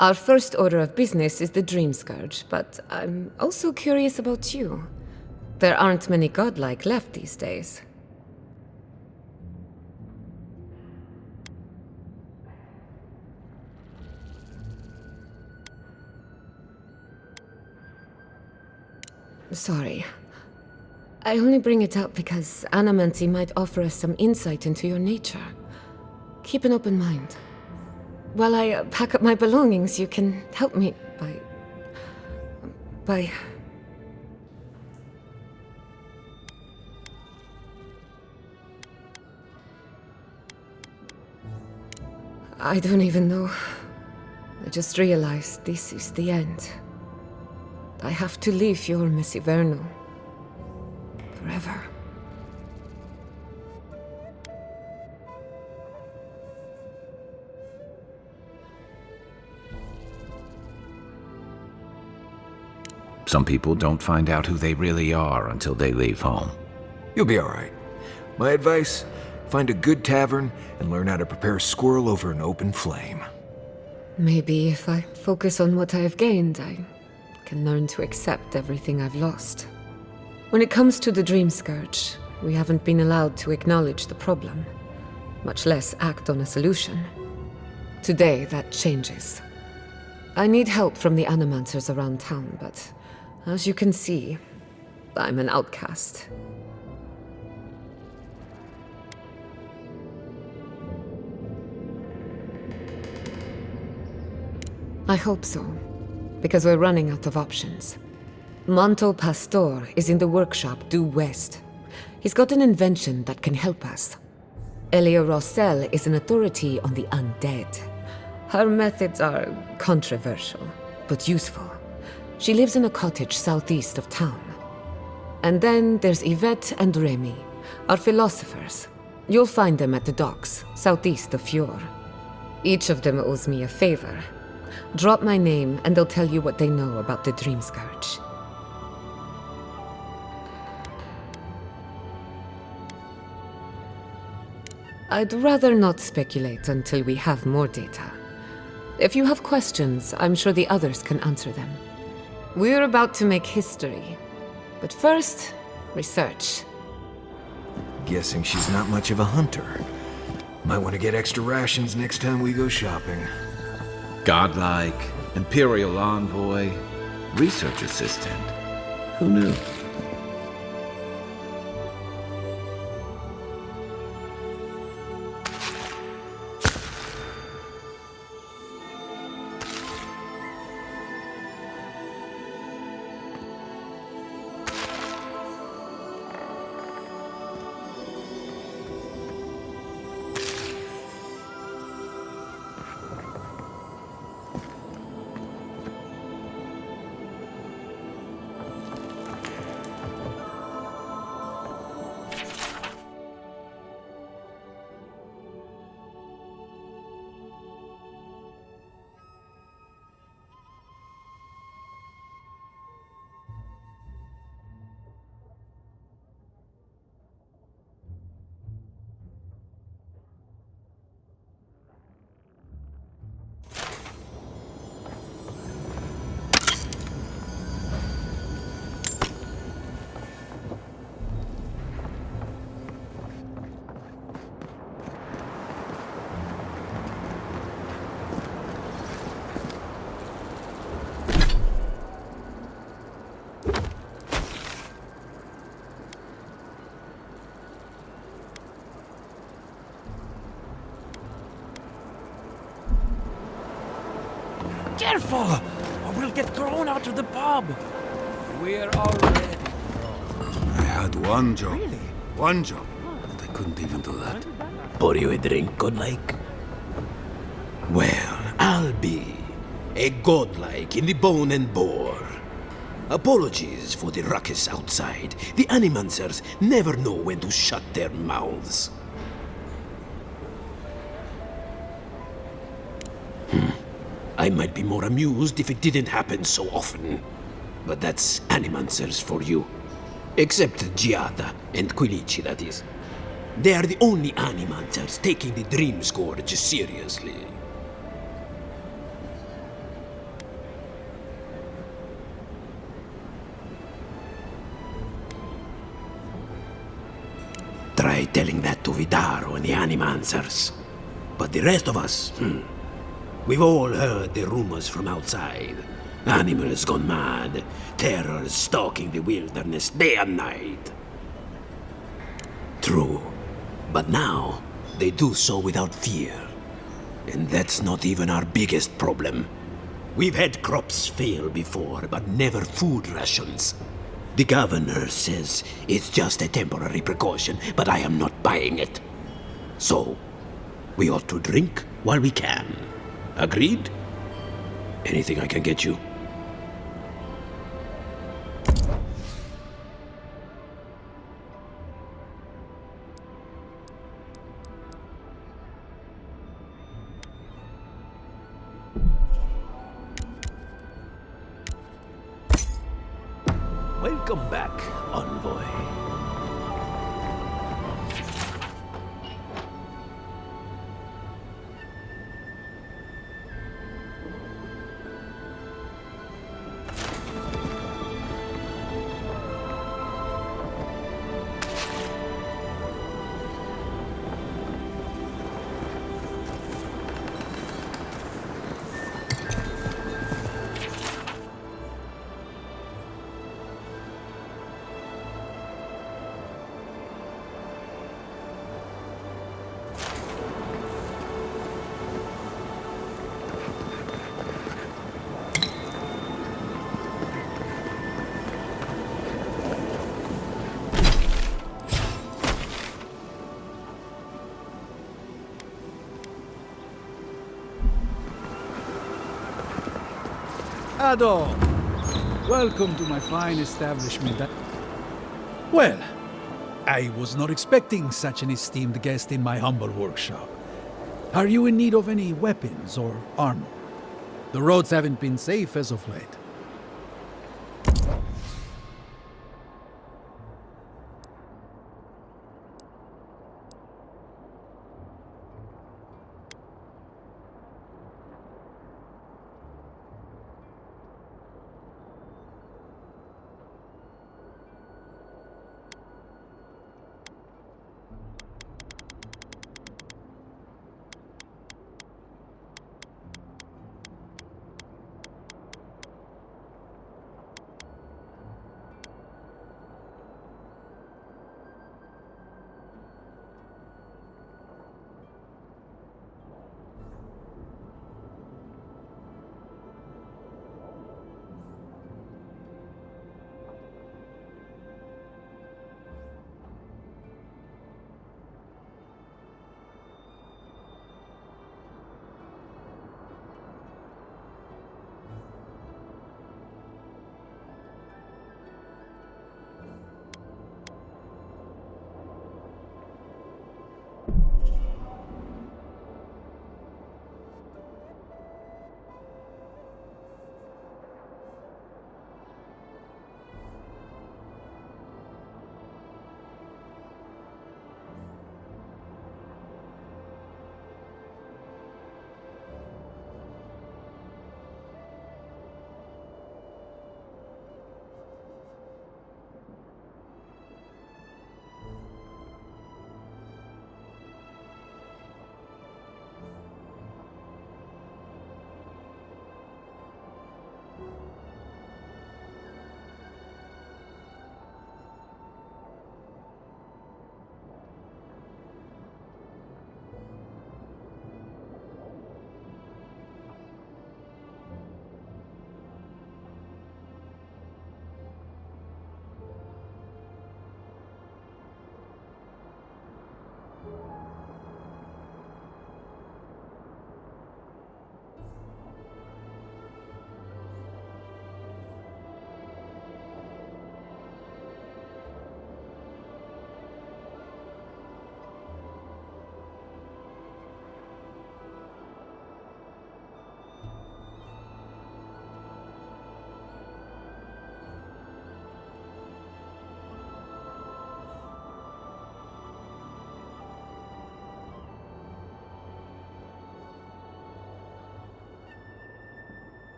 Speaker 21: Our first order of business is the Dream Scourge, but I'm also curious about you. There aren't many godlike left these days. Sorry. I only bring it up because Anamancy might offer us some insight into your nature. Keep an open mind. While I pack up my belongings, you can help me by... I don't even know. I just realized this is the end. I have to leave Fior Messiverno. Forever.
Speaker 2: Some people don't find out who they really are until they leave home.
Speaker 4: You'll be alright. My advice, find a good tavern and learn how to prepare squirrel over an open flame.
Speaker 21: Maybe if I focus on what I have gained, I can learn to accept everything I've lost. When it comes to the Dream Scourge, we haven't been allowed to acknowledge the problem, much less act on a solution. Today, that changes. I need help from the Animancers around town, but as you can see, I'm an outcast. I hope so, because we're running out of options. Manto Pastor is in the workshop due west. He's got an invention that can help us. Elia Rossell is an authority on the undead. Her methods are controversial, but useful. She lives in a cottage southeast of town. And then there's Yvette and Remy, our philosophers. You'll find them at the docks, southeast of Fior. Each of them owes me a favor. Drop my name and they'll tell you what they know about the Dream Scourge. I'd rather not speculate until we have more data. If you have questions, I'm sure the others can answer them. We're about to make history. But first, research.
Speaker 4: Guessing she's not much of a hunter. Might want to get extra rations next time we go shopping.
Speaker 2: Godlike, Imperial Envoy, Research Assistant. Who knew?
Speaker 5: Careful! Or we'll get thrown out of the pub! We're already
Speaker 19: I had one job. Really? One job. And I couldn't even do that.
Speaker 5: Pour you a drink, godlike?
Speaker 19: Well, I'll be a godlike in the bone and bore. Apologies for the ruckus outside. The Animancers never know when to shut their mouths. I might be more amused if it didn't happen so often. But that's Animancers for you. Except Giada and Quilici, that is. They are the only Animancers taking the Dream Scourge seriously. Try telling that to Vidaro and the Animancers. But the rest of us, we've all heard the rumors from outside. Animals gone mad. Terror stalking the wilderness day and night. True. But now, they do so without fear. And that's not even our biggest problem. We've had crops fail before, but never food rations. The governor says it's just a temporary precaution, but I am not buying it. So, we ought to drink while we can. Agreed? Anything I can get you?
Speaker 5: Welcome back, envoy.
Speaker 8: Ado! Welcome to my fine establishment. Well, I was not expecting such an esteemed guest in my humble workshop. Are you in need of any weapons or armor? The roads haven't been safe as of late.